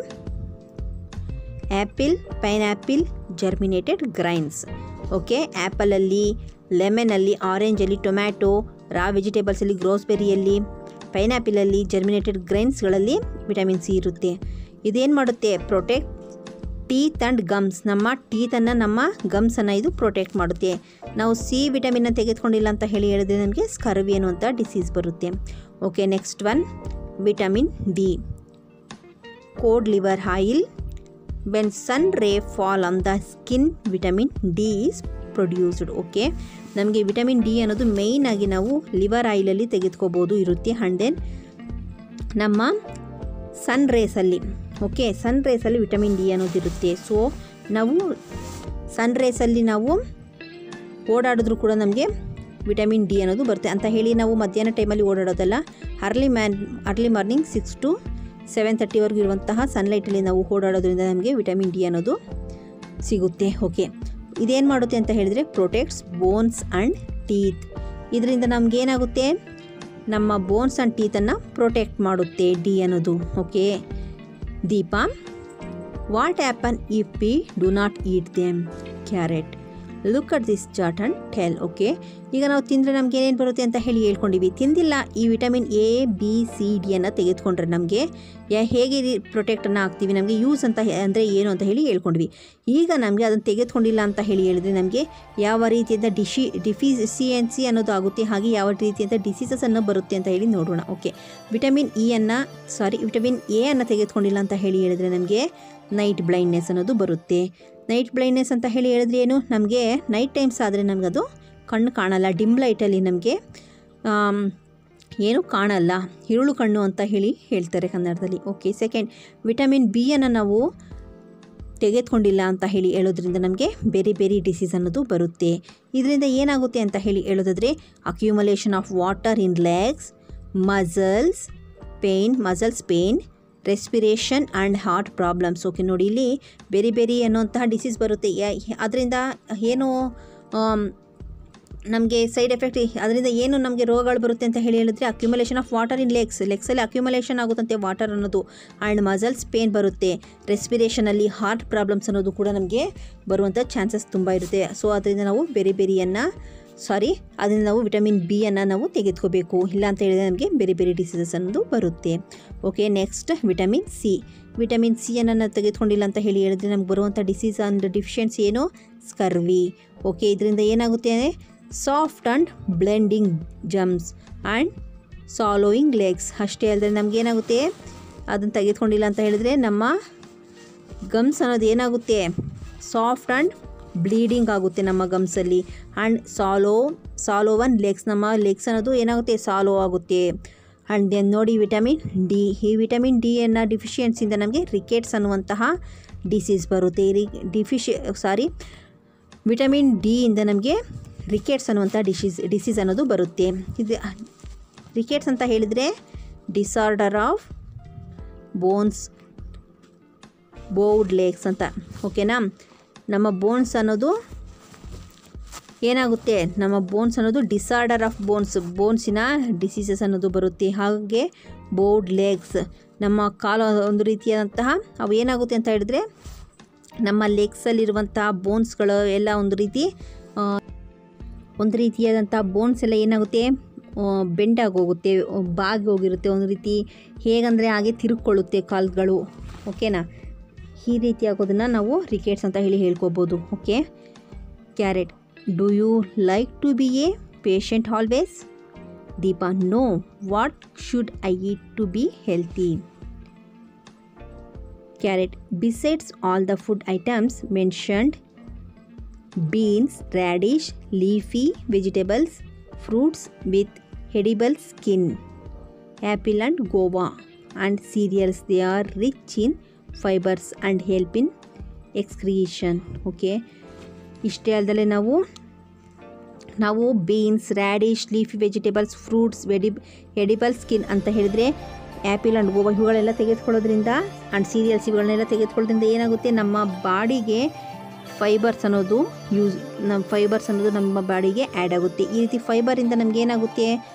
apple, pineapple, germinated grains. Okay, ಆ್ಯಪಲಲ್ಲಿ, ಲೆಮನಲ್ಲಿ, ಆರೆಂಜಲ್ಲಿ, ಟೊಮ್ಯಾಟೊ, ರಾ ವೆಜಿಟೇಬಲ್ಸಲ್ಲಿ, ಗ್ರೋಸ್ಬೆರಿಯಲ್ಲಿ, ಪೈನಾಪಿಲಲ್ಲಿ, ಜರ್ಮಿನೇಟೆಡ್ ಗ್ರೈನ್ಸ್ಗಳಲ್ಲಿ ವಿಟಮಿನ್ ಸಿ ಇರುತ್ತೆ. ಇದೇನು ಮಾಡುತ್ತೆ, ಪ್ರೊಟೆಕ್ಟ್ ಟೀತ್ ಆ್ಯಂಡ್ ಗಮ್ಸ್. ನಮ್ಮ ಟೀತನ್ನು, ನಮ್ಮ ಗಮ್ಸನ್ನು ಇದು ಪ್ರೊಟೆಕ್ಟ್ ಮಾಡುತ್ತೆ. ನಾವು ಸಿ ವಿಟಮಿನ್ನ ತೆಗೆದುಕೊಂಡಿಲ್ಲ ಅಂತ ಹೇಳಿದರೆ ನಮಗೆ ಸ್ಕರ್ವಿ ಅನ್ನುವಂಥ ಡಿಸೀಸ್ ಬರುತ್ತೆ. Okay, next one vitamin D. Cod liver oil. When sun ray fall on the skin vitamin D is produced. Okay, ನಮಗೆ ವಿಟಮಿನ್ ಡಿ ಅನ್ನೋದು ಮೇಯ್ನಾಗಿ ನಾವು ಲಿವರ್ ಆಯಿಲಲ್ಲಿ ತೆಗೆದುಕೋಬೋದು ಇರುತ್ತೆ. ಆ್ಯಂಡ್ ದೆನ್ ನಮ್ಮ ಸನ್ ರೇಸಲ್ಲಿ, ಓಕೆ, ಸನ್ ರೇಸಲ್ಲಿ ವಿಟಮಿನ್ ಡಿ ಅನ್ನೋದಿರುತ್ತೆ. ಸೊ ನಾವು ಸನ್ ರೇಸಲ್ಲಿ ನಾವು ಓಡಾಡಿದ್ರೂ ಕೂಡ ನಮಗೆ ವಿಟಮಿನ್ ಡಿ ಅನ್ನೋದು ಬರುತ್ತೆ ಅಂತ ಹೇಳಿ ನಾವು ಮಧ್ಯಾಹ್ನ ಟೈಮಲ್ಲಿ ಓಡಾಡೋದಲ್ಲ. ಅರ್ಲಿ ಮಾರ್ನಿಂಗ್ 6 to 7:30ವರೆಗೂ ಇರುವಂತಹ ಸನ್ಲೈಟಲ್ಲಿ ನಾವು ಓಡಾಡೋದ್ರಿಂದ ನಮಗೆ ವಿಟಮಿನ್ ಡಿ ಅನ್ನೋದು ಸಿಗುತ್ತೆ. ಓಕೆ, ಇದೇನು ಮಾಡುತ್ತೆ ಅಂತ ಹೇಳಿದರೆ ಪ್ರೊಟೆಕ್ಟ್ಸ್ ಬೋನ್ಸ್ ಆ್ಯಂಡ್ ಟೀತ್. ಇದರಿಂದ ನಮಗೇನಾಗುತ್ತೆ, ನಮ್ಮ ಬೋನ್ಸ್ ಆ್ಯಂಡ್ ಟೀತನ್ನು ಪ್ರೊಟೆಕ್ಟ್ ಮಾಡುತ್ತೆ ಡಿ ಅನ್ನೋದು. Okay Deepa, what happen if we do not eat them? Carrot, look at this chart and tell. Okay, ಈಗ ನಾವು ತಿಂದರೆ ನಮ್ಗೆ ಏನೇನು ಬರುತ್ತೆ ಅಂತ ಹೇಳಿ ಹೇಳ್ಕೊಂಡಿವಿ. ತಿಂದಿಲ್ಲ ಈ ವಿಟಮಿನ್ ಎ ಬಿ ಸಿ ಡಿಯನ್ನು ತೆಗೆದುಕೊಂಡ್ರೆ ನಮಗೆ ಹೇಗೆ ಪ್ರೊಟೆಕ್ಟನ್ನು ಆಗ್ತೀವಿ, ನಮಗೆ ಯೂಸ್ ಅಂತ ಅಂದರೆ ಏನು ಅಂತ ಹೇಳಿ ಹೇಳ್ಕೊಂಡ್ವಿ. ಈಗ ನಮಗೆ ಅದನ್ನು ತೆಗೆದುಕೊಂಡಿಲ್ಲ ಅಂತ ಹೇಳಿದರೆ ನಮಗೆ ಯಾವ ರೀತಿಯಾದ ಡಿಫಿಷಿಯನ್ಸಿ ಅನ್ನೋದು ಆಗುತ್ತೆ, ಹಾಗೆ ಯಾವ ರೀತಿಯಾದ ಡಿಸೀಸಸ್ ಅನ್ನೋ ಬರುತ್ತೆ ಅಂತ ಹೇಳಿ ನೋಡೋಣ. ಓಕೆ, ವಿಟಮಿನ್ ಎ ಅನ್ನು ತೆಗೆದುಕೊಂಡಿಲ್ಲ ಅಂತ ಹೇಳಿದರೆ ನಮಗೆ ನೈಟ್ ಬ್ಲೈಂಡ್ನೆಸ್ ಅನ್ನೋದು ಬರುತ್ತೆ. ನೈಟ್ ಬ್ಲೈಂಡ್ನೆಸ್ ಅಂತ ಹೇಳಿದ್ರೆ ಏನು, ನಮಗೆ ನೈಟ್ ಟೈಮ್ಸ್ ಆದರೆ ನಮಗದು ಕಣ್ಣು ಕಾಣಲ್ಲ, ಡಿಮ್ ಲೈಟಲ್ಲಿ ನಮಗೆ ಏನು ಕಾಣಲ್ಲ, ಇರುಳು ಕಣ್ಣು ಅಂತ ಹೇಳ್ತಾರೆ ಕನ್ನಡದಲ್ಲಿ. ಓಕೆ, ಸೆಕೆಂಡ್, ವಿಟಮಿನ್ ಬಿ ಅನ್ನು ನಾವು ತೆಗೆದುಕೊಂಡಿಲ್ಲ ಅಂತ ಹೇಳೋದ್ರಿಂದ ನಮಗೆ ಬೇರೆ ಬೇರೆ ಡಿಸೀಸ್ ಅನ್ನೋದು ಬರುತ್ತೆ. ಇದರಿಂದ ಏನಾಗುತ್ತೆ ಅಂತ ಹೇಳೋದಾದರೆ accumulation of water in legs, muscles pain, respiration and heart problems. Okay ನೋಡಿ, ಇಲ್ಲಿ ಬೇರೆ ಅನ್ನುವಂತಹ ಡಿಸೀಸ್ ಬರುತ್ತೆ. ಅದರಿಂದ ಏನು ನಮಗೆ ಸೈಡ್ ಎಫೆಕ್ಟ್, ಅದರಿಂದ ಏನು ನಮಗೆ ರೋಗಗಳು ಬರುತ್ತೆ ಅಂತ ಹೇಳಿದ್ರೆ ಅಕ್ಯುಮುಲೇಷನ್ ಆಫ್ ವಾಟರ್ ಇನ್ ಲೆಗ್ಸಲ್ಲಿ ಅಕ್ಯುಮುಲೇಷನ್ ಆಗುತ್ತಂತೆ ವಾಟರ್ ಅನ್ನೋದು. ಆ್ಯಂಡ್ ಮಸಲ್ಸ್ ಪೇನ್ ಬರುತ್ತೆ. ರೆಸ್ಪಿರೇಷನಲ್ಲಿ ಹಾರ್ಟ್ ಪ್ರಾಬ್ಲಮ್ಸ್ ಅನ್ನೋದು ಕೂಡ ನಮಗೆ ಬರುವಂಥ ಚಾನ್ಸಸ್ ತುಂಬ ಇರುತ್ತೆ. ಸೊ ಅದರಿಂದ ನಾವು ಅದರಿಂದ ನಾವು ವಿಟಮಿನ್ ಬಿ ಅನ್ನು ನಾವು ತೆಗೆದುಕೋಬೇಕು. ಇಲ್ಲ ಅಂತ ಹೇಳಿದರೆ ನಮಗೆ ಬೇರೆ ಬೇರೆ ಡಿಸೀಸಸ್ ಅನ್ನೋದು ಬರುತ್ತೆ. ಓಕೆ, ನೆಕ್ಸ್ಟ್ ವಿಟಮಿನ್ ಸಿ ಅನ್ನು ತೆಗೆದುಕೊಂಡಿಲ್ಲ ಅಂತ ಹೇಳಿದರೆ ನಮ್ಗೆ ಬರುವಂಥ ಡಿಸೀಸ್ ಆ್ಯಂಡ್ ಡಿಫಿಷಿಯನ್ಸಿ ಏನು, ಸ್ಕರ್ವಿ. ಓಕೆ, ಇದರಿಂದ ಏನಾಗುತ್ತೆ, soft and bleeding gums and swelling legs. ಅಷ್ಟೇ ಅಲ್ಲದೆ ನಮಗೇನಾಗುತ್ತೆ, ಅದನ್ನು ತೆಗೆದುಕೊಂಡಿಲ್ಲ ಅಂತ ಹೇಳಿದರೆ ನಮ್ಮ ಗಮ್ಸ್ ಅನ್ನೋದು ಏನಾಗುತ್ತೆ, ಸಾಫ್ಟ್ ಆ್ಯಂಡ್ ಬ್ಲೀಡಿಂಗ್ ಆಗುತ್ತೆ ನಮ್ಮ ಗಮ್ಸಲ್ಲಿ. ಆ್ಯಂಡ್ ಸಾಲೋವನ್ ಲೆಗ್ಸ್, ನಮ್ಮ ಲೆಗ್ಸ್ ಅನ್ನೋದು ಏನಾಗುತ್ತೆ, ಸಾಲೋ ಆಗುತ್ತೆ. ಆ್ಯಂಡ್ ದೆನ್ ನೋಡಿ ವಿಟಮಿನ್ ಡಿ, ಈ ವಿಟಮಿನ್ ಡಿ ಅನ್ನೋ ಡಿಫಿಷಿಯನ್ಸಿಯಿಂದ ನಮಗೆ ರಿಕೆಟ್ಸ್ ಅನ್ನುವಂತಹ ಡಿಸೀಸ್ ಬರುತ್ತೆ. ವಿಟಮಿನ್ ಡಿ ಇಂದ ನಮಗೆ ರಿಕೆಟ್ಸ್ ಅನ್ನುವಂಥ ಡಿಸೀಸ್ ಅನ್ನೋದು ಬರುತ್ತೆ. ಇದು ರಿಕೆಟ್ಸ್ ಅಂತ ಹೇಳಿದರೆ ಡಿಸಾರ್ಡರ್ ಆಫ್ ಬೌಡ್ ಲೆಗ್ಸ್ ಅಂತ. ಓಕೆನಾ, ನಮ್ಮ ಬೋನ್ಸ್ ಅನ್ನೋದು ಏನಾಗುತ್ತೆ, ನಮ್ಮ ಬೋನ್ಸ್ ಅನ್ನೋದು ಡಿಸಾರ್ಡರ್ ಆಫ್ ಬೋನ್ಸಿನ ಡಿಸೀಸಸ್ ಅನ್ನೋದು ಬರುತ್ತೆ. ಹಾಗೆ ಬೌಡ್ ಲೆಗ್ಸ್, ನಮ್ಮ ಕಾಲು ಒಂದು ರೀತಿಯಾದಂತಹ ಅವು ಏನಾಗುತ್ತೆ ಅಂತ ಹೇಳಿದ್ರೆ ನಮ್ಮ ಲೆಗ್ಸಲ್ಲಿರುವಂತಹ ಬೋನ್ಸ್ಗಳು ಎಲ್ಲ ಒಂದು ರೀತಿಯಾದಂಥ ಬೋನ್ಸ್ ಎಲ್ಲ ಏನಾಗುತ್ತೆ, ಬೆಂಡಾಗಿ ಹೋಗುತ್ತೆ, ಬಾಗಿ ಹೋಗಿರುತ್ತೆ, ಒಂದು ರೀತಿ ಹೇಗಂದರೆ ಹಾಗೆ ತಿರುಗಿಕೊಳ್ಳುತ್ತೆ ಕಾಲುಗಳು. ಓಕೆನಾ, ಈ ರೀತಿ ಆಗೋದನ್ನು ನಾವು ರಿಕೆಟ್ಸ್ ಅಂತ ಹೇಳ್ಕೊಬೋದು. Okay, carrot, do you like to be a patient always? Deepa, no, what should I eat to be healthy? Carrot, besides all the food items mentioned, beans, radish, leafy vegetables, fruits with edible skin, apple and guava, and cereals, they are rich in fibers and help in excretion. Okay, ಇಷ್ಟೇ ಅಲ್ಲದೆ ನಾವು beans, radish, leafy vegetables, fruits, edible skin ಅಂತ ಹೇಳಿದರೆ apple and Goa ಇವುಗಳೆಲ್ಲ ತೆಗೆದುಕೊಳ್ಳೋದ್ರಿಂದ and serials ಇವುಗಳನ್ನೆಲ್ಲ ತೆಗೆದುಕೊಳ್ಳೋದ್ರಿಂದ ಏನಾಗುತ್ತೆ, ನಮ್ಮ ಬಾಡಿಗೆ ಫೈಬರ್ಸ್ ಅನ್ನೋದು ನಮ್ಮ ಬಾಡಿಗೆ ಆ್ಯಡ್ ಆಗುತ್ತೆ. ಈ ರೀತಿ ಫೈಬರಿಂದ ನಮ್ಗೆ ಏನಾಗುತ್ತೆ,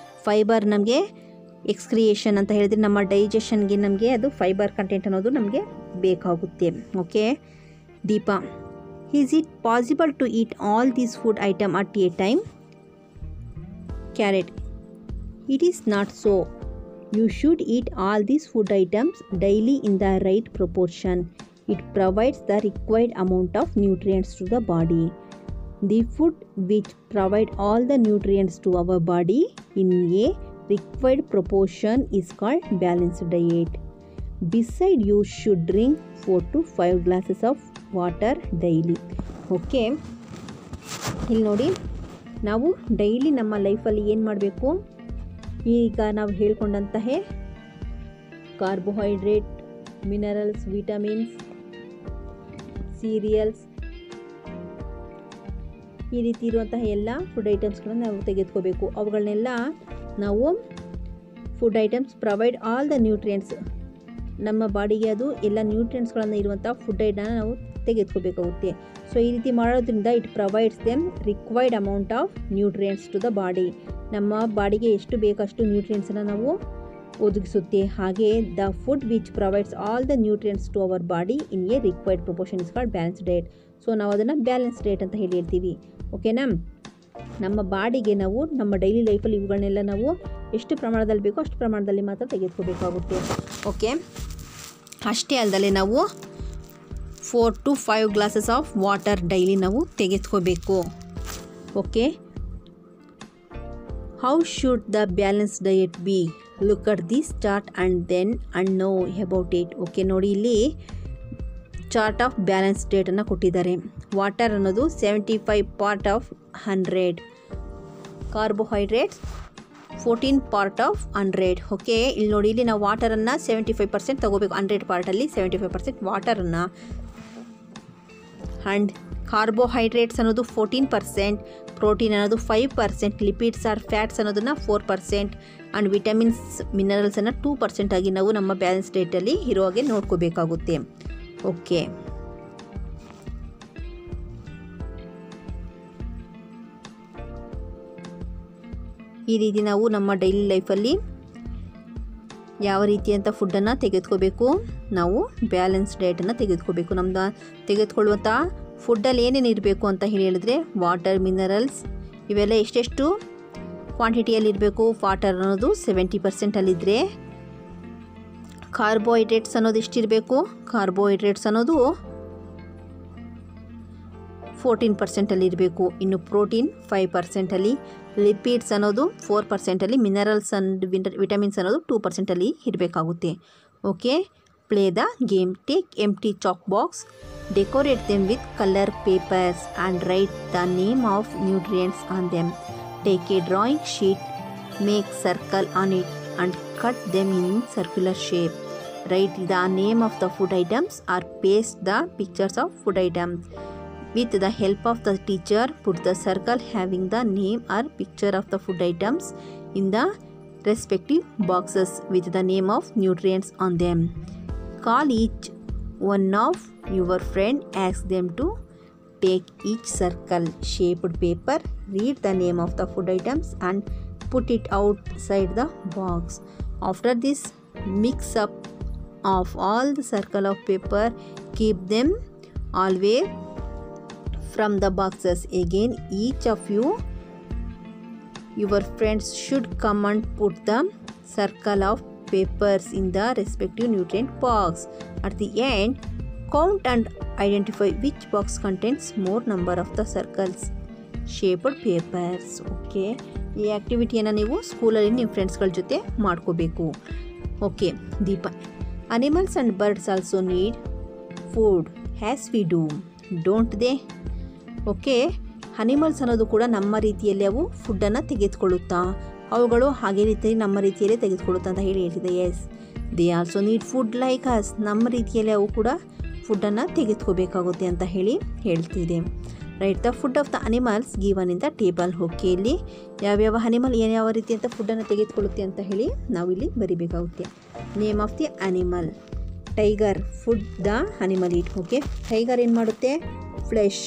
ಫೈಬರ್ ನಮಗೆ ಎಕ್ಸ್ಕ್ರಿಯೇಷನ್ ಅಂತ ಹೇಳಿದರೆ ನಮ್ಮ ಡೈಜೆಷನ್ಗೆ ನಮಗೆ ಅದು ಫೈಬರ್ ಕಂಟೆಂಟ್ ಅನ್ನೋದು ನಮಗೆ ಬೇಕಾಗುತ್ತೆ. Okay, Deepa, is it possible to eat all these food item at a time? Carrot, it is not so. You should eat all these food items daily in the right proportion. It provides the required amount of nutrients to the body. The food which provide all the nutrients to our body in a required proportion is called balanced diet. Besides, you should drink 4 to 5 glasses of water daily. Okay, ಇಲ್ಲಿ ನೋಡಿ, ನಾವು daily ನಮ್ಮ ಲೈಫಲ್ಲಿ ಏನು ಮಾಡಬೇಕು, ಈಗ ನಾವು ಹೇಳ್ಕೊಂಡಂತಹ carbohydrate, minerals, vitamins, serials, ಈ ರೀತಿ ಇರುವಂತಹ ಎಲ್ಲ ಫುಡ್ ಐಟಮ್ಸ್ಗಳನ್ನು ನಾವು ತೆಗೆದುಕೋಬೇಕು. ಅವುಗಳನ್ನೆಲ್ಲ ನಾವು food items provide all the nutrients, ನಮ್ಮ ಬಾಡಿಗೆ ಅದು ಎಲ್ಲ ನ್ಯೂಟ್ರಿಯೆಂಟ್ಸ್ಗಳನ್ನು ಇರುವಂಥ ಫುಡ್ ಐಟಮ್ನ ನಾವು ತೆಗೆದುಕೋಬೇಕಾಗುತ್ತೆ. ಸೊ ಈ ರೀತಿ ಮಾಡೋದ್ರಿಂದ it provides them required amount of nutrients to the body. ನಮ್ಮ ಬಾಡಿಗೆ ಎಷ್ಟು ಬೇಕಷ್ಟು ನ್ಯೂಟ್ರಿಯೆಂಟ್ಸನ್ನು ನಾವು ಒದಗಿಸುತ್ತೆ. ಹಾಗೆ the food which provides all the nutrients to our body in a required proportion is called balance diet. So ನಾವು ಅದನ್ನು ಬ್ಯಾಲೆನ್ಸ್ ಡಯಟ್ ಅಂತ ಹೇಳ್ತೀವಿ. ಓಕೆನಾ? ನಮ್ಮ ಬಾಡಿಗೆ ನಾವು ನಮ್ಮ ಡೈಲಿ ಲೈಫಲ್ಲಿ ಇವುಗಳನ್ನೆಲ್ಲ ನಾವು ಎಷ್ಟು ಪ್ರಮಾಣದಲ್ಲಿ ಬೇಕೋ ಅಷ್ಟು ಪ್ರಮಾಣದಲ್ಲಿ ಮಾತ್ರ ತೆಗೆದುಕೋಬೇಕಾಗುತ್ತೆ. ಓಕೆ, ಅಷ್ಟೇ ಅಲ್ಲದೆ ನಾವು 4 to 5 glasses of water daily ನಾವು ತೆಗೆದುಕೋಬೇಕು. Okay, how should the balance diet be? Look at this chart and know about it. Okay, ನೋಡಿ ಇಲ್ಲಿ ಚಾರ್ಟ್ ಆಫ್ ಬ್ಯಾಲೆನ್ಸ್ ಡಯಟನ್ನು ಕೊಟ್ಟಿದ್ದಾರೆ. ವಾಟರ್ ಅನ್ನೋದು 75 part of 100, carbohydrates 14 part of 100. Okay, ಇಲ್ಲಿ ನೋಡಿ, ಇಲ್ಲಿ ನಾವು ವಾಟರನ್ನು 75% ತಗೋಬೇಕು. 100 ಪಾರ್ಟಲ್ಲಿ 75% ವಾಟರನ್ನು. ಆ್ಯಂಡ್ ಕಾರ್ಬೋಹೈಡ್ರೇಟ್ಸ್ ಅನ್ನೋದು 14%, ಪ್ರೋಟೀನ್ ಅನ್ನೋದು 5%, ಲಿಪಿಡ್ಸ್ ಆರ್ ಫ್ಯಾಟ್ಸ್ ಅನ್ನೋದನ್ನು 4%, ಆ್ಯಂಡ್ ವಿಟಮಿನ್ಸ್ ಮಿನರಲ್ಸನ್ನು 2% ಆಗಿ ನಾವು ನಮ್ಮ ಬ್ಯಾಲೆನ್ಸ್ ಡಯಟಲ್ಲಿ ಇರೋ ಹಾಗೆ ನೋಡ್ಕೋಬೇಕಾಗುತ್ತೆ. ಓಕೆ, ಈ ರೀತಿ ನಾವು ನಮ್ಮ ಡೈಲಿ ಲೈಫಲ್ಲಿ ಯಾವ ರೀತಿಯಂಥ ಫುಡ್ಡನ್ನು ತೆಗೆದುಕೋಬೇಕು, ನಾವು ಬ್ಯಾಲೆನ್ಸ್ ಡಯಟನ್ನು ತೆಗೆದುಕೋಬೇಕು. ನಮ್ಮದು ತೆಗೆದುಕೊಳ್ಳುವಂಥ ಫುಡ್ಡಲ್ಲಿ ಏನೇನು ಇರಬೇಕು ಅಂತ ಹೇಳಿದರೆ, ವಾಟರ್, ಮಿನರಲ್ಸ್ ಇವೆಲ್ಲ ಎಷ್ಟೆಷ್ಟು ಕ್ವಾಂಟಿಟಿಯಲ್ಲಿ ಇರಬೇಕು. ವಾಟರ್ ಅನ್ನೋದು 70%ಅಲ್ಲಿದ್ದರೆ, ಕಾರ್ಬೋಹೈಡ್ರೇಟ್ಸ್ ಅನ್ನೋದು ಎಷ್ಟಿರಬೇಕು, ಕಾರ್ಬೋಹೈಡ್ರೇಟ್ಸ್ ಅನ್ನೋದು 14%ಅಲ್ಲಿ ಇರಬೇಕು. ಇನ್ನು ಪ್ರೋಟೀನ್ 5%ಅಲ್ಲಿ, ಲಿಪಿಡ್ಸ್ ಅನ್ನೋದು 4%ಅಲ್ಲಿ, ಮಿನರಲ್ಸ್ ಆ್ಯಂಡ್ ವಿಟಮಿನ್ಸ್ ಅನ್ನೋದು 2%ಅಲ್ಲಿ ಇರಬೇಕಾಗುತ್ತೆ. Okay, play the game. Take empty chalk box, decorate them with colour papers and write the name of nutrients on them. Take A drawing sheet, make circle on it and cut them in circular shape. Write the name of the food items or paste the pictures of food items. With the help of the teacher, put the circle having the name or picture of the food items in the respective boxes with the name of nutrients on them. Call each one of your friend, ask them to take each circle shaped paper, read the name of the food items and put it outside the box. After this, mix up of all the circle of paper, keep them away from the boxes. Again, each of your friends should come and put the circle of papers in the respective nutrient box. At the end, count and identify which box contains more number of the circles shaped papers. Okay, ಈ ಆ್ಯಕ್ಟಿವಿಟಿಯನ್ನು ನೀವು ಸ್ಕೂಲಲ್ಲಿ ನಿಮ್ಮ ಫ್ರೆಂಡ್ಸ್ಗಳ ಜೊತೆ ಮಾಡ್ಕೋಬೇಕು. Okay, Deepa. Animals and birds also need food has we do, don't they? Okay, animals ಅನ್ನೋದು ಕೂಡ ನಮ್ಮ ರೀತಿಯಲ್ಲಿ ಅವು ಫುಡ್ಡನ್ನು ತೆಗೆದುಕೊಳ್ಳುತ್ತಾ, ಅವುಗಳು ಹಾಗೆ ರೀತಿ ನಮ್ಮ ರೀತಿಯಲ್ಲೇ ತೆಗೆದುಕೊಳ್ಳುತ್ತಾ ಅಂತ ಹೇಳ್ತಿದೆ. Yes, they also need food like us, ನಮ್ಮ ರೀತಿಯಲ್ಲಿ ಅವು ಕೂಡ ಫುಡ್ಡನ್ನು ತೆಗೆದುಕೋಬೇಕಾಗುತ್ತೆ ಅಂತ ಹೇಳ್ತಿದೆ. Write the food of the animals given in the table. Okay, ಇಲ್ಲಿ ಯಾವ್ಯಾವ ಅನಿಮಲ್ ಯಾವ ರೀತಿಯಂಥ ಫುಡ್ಡನ್ನು ತೆಗೆದುಕೊಳ್ಳುತ್ತೆ ಅಂತ ಹೇಳಿ ನಾವಿಲ್ಲಿ ಬರಿಬೇಕಾಗುತ್ತೆ. Name of the animal. Tiger, food the animal eat. Okay, tiger ಏನು ಮಾಡುತ್ತೆ? ಫ್ಲೆಶ್.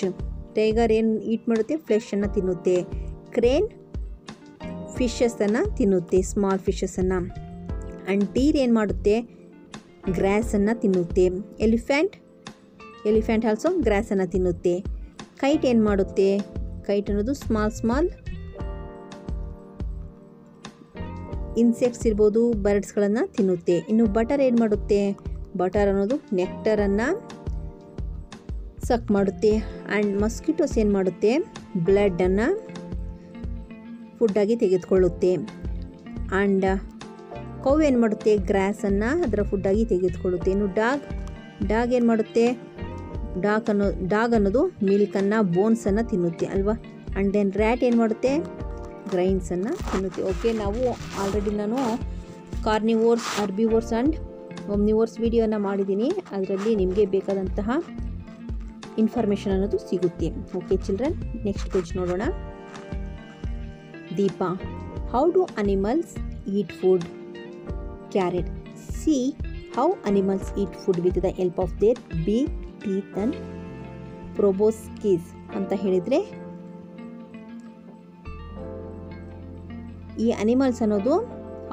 ಟೈಗರ್ ಏನು ಈಟ್ ಮಾಡುತ್ತೆ? ಫ್ಲೆಶನ್ನು ತಿನ್ನುತ್ತೆ. ಕ್ರೇನ್ ಫಿಶಸ್ಸನ್ನು ತಿನ್ನುತ್ತೆ, ಸ್ಮಾಲ್ ಫಿಶಸ್ಸನ್ನು. ಆ್ಯಂಡ್ ಡೀರ್ ಏನು ಮಾಡುತ್ತೆ? ಗ್ರಾಸನ್ನು ತಿನ್ನುತ್ತೆ. ಎಲಿಫೆಂಟ್ ಆಲ್ಸೋ ಗ್ರಾಸನ್ನು ತಿನ್ನುತ್ತೆ. ಕೈಟ್ ಏನು ಮಾಡುತ್ತೆ? ಕೈಟ್ ಅನ್ನೋದು ಸ್ಮಾಲ್ ಇನ್ಸೆಕ್ಟ್ಸ್ ಇರ್ಬೋದು, ಬರ್ಡ್ಸ್ಗಳನ್ನು ತಿನ್ನುತ್ತೆ. ಇನ್ನು ಬಟರ್ ಏನು ಮಾಡುತ್ತೆ? ಬಟರ್ ಅನ್ನೋದು ನೆಕ್ಟರನ್ನು ಸಕ್ ಮಾಡುತ್ತೆ. ಆ್ಯಂಡ್ ಮಸ್ಕಿಟೋಸ್ ಏನು ಮಾಡುತ್ತೆ? ಬ್ಲಡ್ಡನ್ನು ಫುಡ್ಡಾಗಿ ತೆಗೆದುಕೊಳ್ಳುತ್ತೆ. ಆ್ಯಂಡ್ ಕೌ ಏನು ಮಾಡುತ್ತೆ? ಗ್ರಾಸನ್ನು ಅದರ ಫುಡ್ಡಾಗಿ ತೆಗೆದುಕೊಳ್ಳುತ್ತೆ. ಇನ್ನು ಡಾಗ್ ಏನು ಮಾಡುತ್ತೆ? ಡಾಗ್ ಅನ್ನೋದು ಮಿಲ್ಕನ್ನು, ಬೋನ್ಸನ್ನು ತಿನ್ನುತ್ತೆ ಅಲ್ವಾ. ಆ್ಯಂಡ್ ದೆನ್ ರ್ಯಾಟ್ ಏನು ಮಾಡುತ್ತೆ? ಗ್ರೈನ್ಸನ್ನು ತಿನ್ನುತ್ತೆ. ಓಕೆ, ನಾವು ಆಲ್ರೆಡಿ ನಾನು ಕಾರ್ನಿವೋರ್ಸ್, ಅರ್ಬಿವೋರ್ಸ್ ಆ್ಯಂಡ್ ಒಮ್ನಿವೋರ್ಸ್ ವಿಡಿಯೋನ ಮಾಡಿದ್ದೀನಿ. ಅದರಲ್ಲಿ ನಿಮಗೆ ಬೇಕಾದಂತಹ ಇನ್ಫಾರ್ಮೇಷನ್ ಅನ್ನೋದು ಸಿಗುತ್ತೆ. ಓಕೆ ಚಿಲ್ಡ್ರನ್, ನೆಕ್ಸ್ಟ್ ಪೇಜ್ ನೋಡೋಣ. Deepa, how do animals eat food? Carrot, see how animals eat food with the help of their big teeth and proboscis ಅಂತ ಹೇಳಿದರೆ, ಈ ಅನಿಮಲ್ಸ್ ಅನ್ನೋದು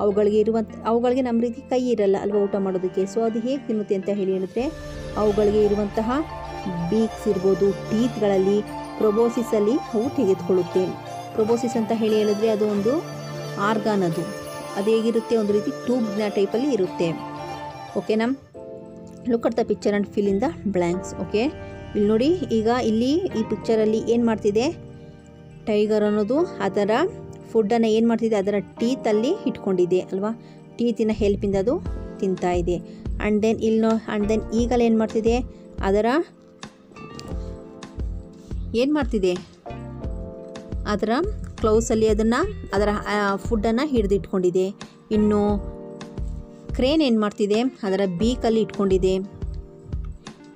ಅವುಗಳಿಗೆ ನಮ್ಮ ರೀತಿ ಕೈ ಇರಲ್ಲ ಅಲ್ವಾ ಊಟ ಮಾಡೋದಕ್ಕೆ. ಸೊ ಅದು ಹೇಗೆ ತಿನ್ನುತ್ತೆ ಅಂತ ಹೇಳಿದರೆ, ಅವುಗಳಿಗೆ ಇರುವಂತಹ ಬೀಕ್ಸ್ ಇರ್ಬೋದು, ಟೀತ್ಗಳಲ್ಲಿ ಪ್ರೊಬೋಸಿಸಲ್ಲಿ ಅವು ತೆಗೆದುಕೊಳ್ಳುತ್ತೆ. ಪ್ರೊಬೋಸಿಸ್ ಅಂತ ಹೇಳಿದರೆ ಅದು ಒಂದು ಆರ್ಗಾನ್, ಅದು ಹೇಗಿರುತ್ತೆ, ಒಂದು ರೀತಿ ಟ್ಯೂಬ್ನ ಟೈಪಲ್ಲಿ ಇರುತ್ತೆ. ಓಕೆನಾ? Look at the picture and fill in the blanks. Okay, ಇಲ್ಲಿ ನೋಡಿ, ಈಗ ಇಲ್ಲಿ ಈ ಪಿಕ್ಚರಲ್ಲಿ ಏನು ಮಾಡ್ತಿದೆ, ಟೈಗರ್ ಅನ್ನೋದು ಅದರ ಫುಡ್ಡನ್ನು ಏನು ಮಾಡ್ತಿದೆ, ಅದರ ಟೀತಲ್ಲಿ ಇಟ್ಕೊಂಡಿದೆ ಅಲ್ವಾ, ಟೀತಿನ ಹೆಲ್ಪಿಂದ ಅದು ತಿಂತಾ ಇದೆ. ಆ್ಯಂಡ್ ದೆನ್ ಈಗಲೇ ಏನು ಮಾಡ್ತಿದೆ, ಅದರ ಕ್ಲೌಸಲ್ಲಿ ಅದರ ಫುಡ್ಡನ್ನು ಹಿಡಿದಿಟ್ಕೊಂಡಿದೆ. ಇನ್ನು ಕ್ರೇನ್ ಏನು ಮಾಡ್ತಿದೆ, ಅದರ ಬೀಕಲ್ಲಿ ಇಟ್ಕೊಂಡಿದೆ.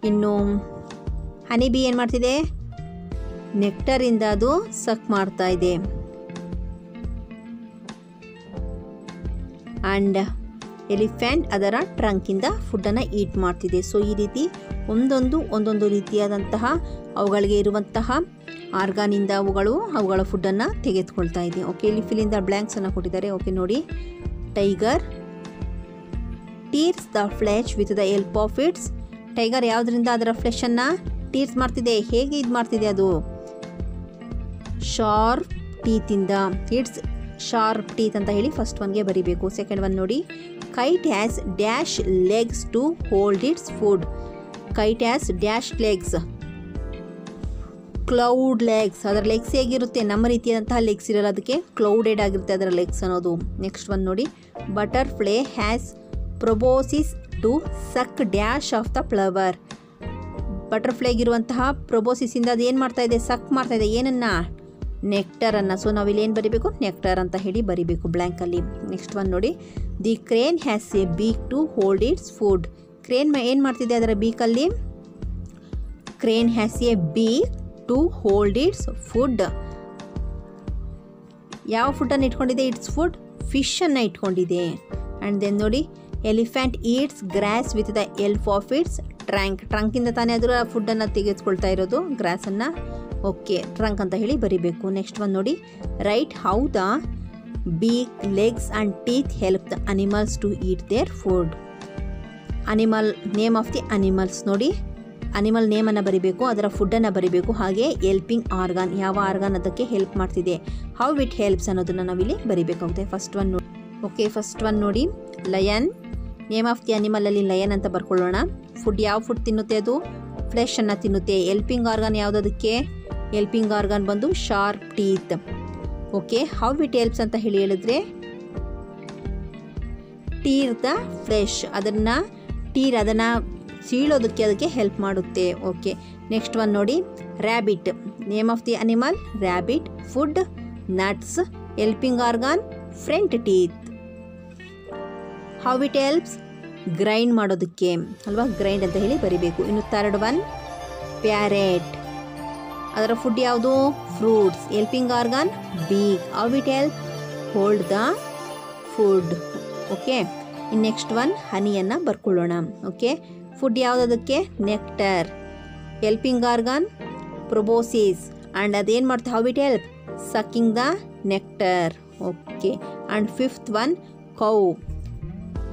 ಇನ್ನು ಹನಿ ಬಿ ಏನು ಮಾಡ್ತಿದೆ, ನೆಕ್ಟರಿಂದ ಅದು ಸಕ್ ಮಾಡ್ತಾ ಇದೆ. ಆ್ಯಂಡ್ ಎಲಿಫೆಂಟ್ ಅದರ ಟ್ರಂಕಿಂದ ಫುಡ್ಡನ್ನು ಈಟ್ ಮಾಡ್ತಿದೆ. ಸೊ ಈ ರೀತಿ ಒಂದೊಂದು ರೀತಿಯಾದಂತಹ ಅವುಗಳಿಗೆ ಇರುವಂತಹ ಆರ್ಗಾನಿಂದ ಅವುಗಳ ಫುಡ್ಡನ್ನು ತೆಗೆದುಕೊಳ್ತಾ ಇದೆ. ಓಕೆ, ಇಲ್ಲಿ ಫಿಲ್ ದ ಬ್ಲ್ಯಾಂಕ್ಸನ್ನು ಕೊಟ್ಟಿದ್ದಾರೆ. ಓಕೆ ನೋಡಿ, tiger tears the flesh with the help of its. Tiger ಯಾವುದರಿಂದ ಅದರ ಫ್ಲೆಶನ್ನು ಟೀರ್ಸ್ ಮಾಡ್ತಿದೆ, ಹೇಗೆ ಇದು ಮಾಡ್ತಿದೆ, ಅದು ಶಾರ್ಪ್ ಟೀತಿಂದ. ಇಟ್ಸ್ ಶಾರ್ಪ್ ಟೀತ್ ಅಂತ ಹೇಳಿ ಫಸ್ಟ್ ಒನ್ಗೆ ಬರಿಬೇಕು. ಸೆಕೆಂಡ್ ಒನ್ ನೋಡಿ, kite has dash legs to hold its food. Kite has dash legs, clawed legs. ಅದರ ಲೆಗ್ಸ್ ಹೇಗಿರುತ್ತೆ, ನಮ್ಮ ರೀತಿಯಾದಂತಹ ಲೆಗ್ಸ್ ಇರಲ್ಲ, ಅದಕ್ಕೆ ಕ್ಲೌಡೆಡ್ ಆಗಿರುತ್ತೆ ಅದರ ಲೆಗ್ಸ್ ಅನ್ನೋದು. ನೆಕ್ಸ್ಟ್ ಒನ್ ನೋಡಿ, butterfly has proboscis to suck dash of the flower. ಬಟರ್ಫ್ಲೈಗಿರುವಂತಹ ಪ್ರೊಬೋಸಿಸಿಂದ ಅದು ಏನು ಮಾಡ್ತಾ ಇದೆ, ಸಕ್ ಮಾಡ್ತಾ ಇದೆ. ಏನನ್ನು, ನೆಕ್ಟರನ್ನು. ಸೊ ನಾವಿಲ್ಲಿ ಏನು ಬರೀಬೇಕು, ನೆಕ್ಟರ್ ಅಂತ ಹೇಳಿ ಬರೀಬೇಕು ಬ್ಲ್ಯಾಂಕಲ್ಲಿ. ನೆಕ್ಸ್ಟ್ ಒನ್ ನೋಡಿ, the crane has a beak to hold its food. Crane ಏನು ಮಾಡ್ತಿದೆ ಅದರ ಬೀಕಲ್ಲಿ, crane has a beak to hold its food. ಯಾವ ಫುಡ್ಡನ್ನು ಇಟ್ಕೊಂಡಿದೆ, ಇಟ್ಸ್ ಫುಡ್ ಫಿಶನ್ನು ಇಟ್ಕೊಂಡಿದೆ. ಆ್ಯಂಡ್ ದೆನ್ ನೋಡಿ, elephant eats grass with the help of its ಟ್ರಂಕಿಂದ ತಾನೇ ಅದರ ಫುಡ್ಡನ್ನು ತೆಗೆದುಕೊಳ್ತಾ ಇರೋದು, ಗ್ರಾಸನ್ನು. ಓಕೆ, ಟ್ರಂಕ್ ಅಂತ ಹೇಳಿ ಬರಿಬೇಕು. ನೆಕ್ಸ್ಟ್ ಒನ್ ನೋಡಿ, write how the beak legs and teeth help the animals to eat their food. Animal name of the animals ನೋಡಿ, ಅನಿಮಲ್ ನೇಮನ್ನು ಬರಿಬೇಕು, ಅದರ ಫುಡ್ಡನ್ನು ಬರಿಬೇಕು. ಹಾಗೆ ಹೆಲ್ಪಿಂಗ್ ಆರ್ಗಾನ್, ಯಾವ ಆರ್ಗಾನ್ ಅದಕ್ಕೆ ಹೆಲ್ಪ್ ಮಾಡ್ತಿದೆ, ಹೌ ಇಟ್ ಹೆಲ್ಪ್ಸ್ ಅನ್ನೋದನ್ನು ನಾವಿಲ್ಲಿ ಬರಿಬೇಕಾಗುತ್ತೆ. ಫಸ್ಟ್ ಒನ್ ನೋಡಿ. ಓಕೆ, ಫಸ್ಟ್ ಒನ್ ನೋಡಿ, ಲಯನ್. ನೇಮ್ ಆಫ್ ದಿ ಅನಿಮಲಲ್ಲಿ ಲಯನ್ ಅಂತ ಬರ್ಕೊಳ್ಳೋಣ. ಫುಡ್ ಯಾವ ಫುಡ್ ತಿನ್ನುತ್ತೆ, ಅದು ಫ್ಲೆಶನ್ನು ತಿನ್ನುತ್ತೆ. ಹೆಲ್ಪಿಂಗ್ ಆರ್ಗಾನ್ ಯಾವುದಕ್ಕೆ, ಹೆಲ್ಪಿಂಗ್ ಆರ್ಗಾನ್ ಬಂದು sharp teeth. Okay, how it helps ಅಂತ ಹೇಳಿದ್ರೆ, ಟೀರ್ ದ ಫ್ಲೆಶ್, ಅದನ್ನು ಸೀಳೋದಕ್ಕೆ ಅದಕ್ಕೆ ಹೆಲ್ಪ್ ಮಾಡುತ್ತೆ. ಓಕೆ, ನೆಕ್ಸ್ಟ್ ಒನ್ ನೋಡಿ, rabbit. Name of the animal rabbit. Food nuts. Helping argon front teeth. How it helps, grind ಮಾಡೋದಕ್ಕೆ ಅಲ್ವಾ, grind ಅಂತ ಹೇಳಿ ಬರಿಬೇಕು. ಇನ್ನು ಥರ್ಡ್ ಒನ್, ಪ್ಯಾರೆಟ್. ಅದರ ಫುಡ್ ಯಾವುದು, fruits. Helping argon beak. How it help, hold the food. Okay, ಇನ್ನು next one, ಹನಿಯನ್ನು ಬರ್ಕೊಳ್ಳೋಣ. Okay, food ಯಾವುದಕ್ಕೆ, nectar. Helping argon proboscis. And ಅದೇನು ಮಾಡ್ತಾ, how it help, sucking the nectar. Okay, and fifth one, cow.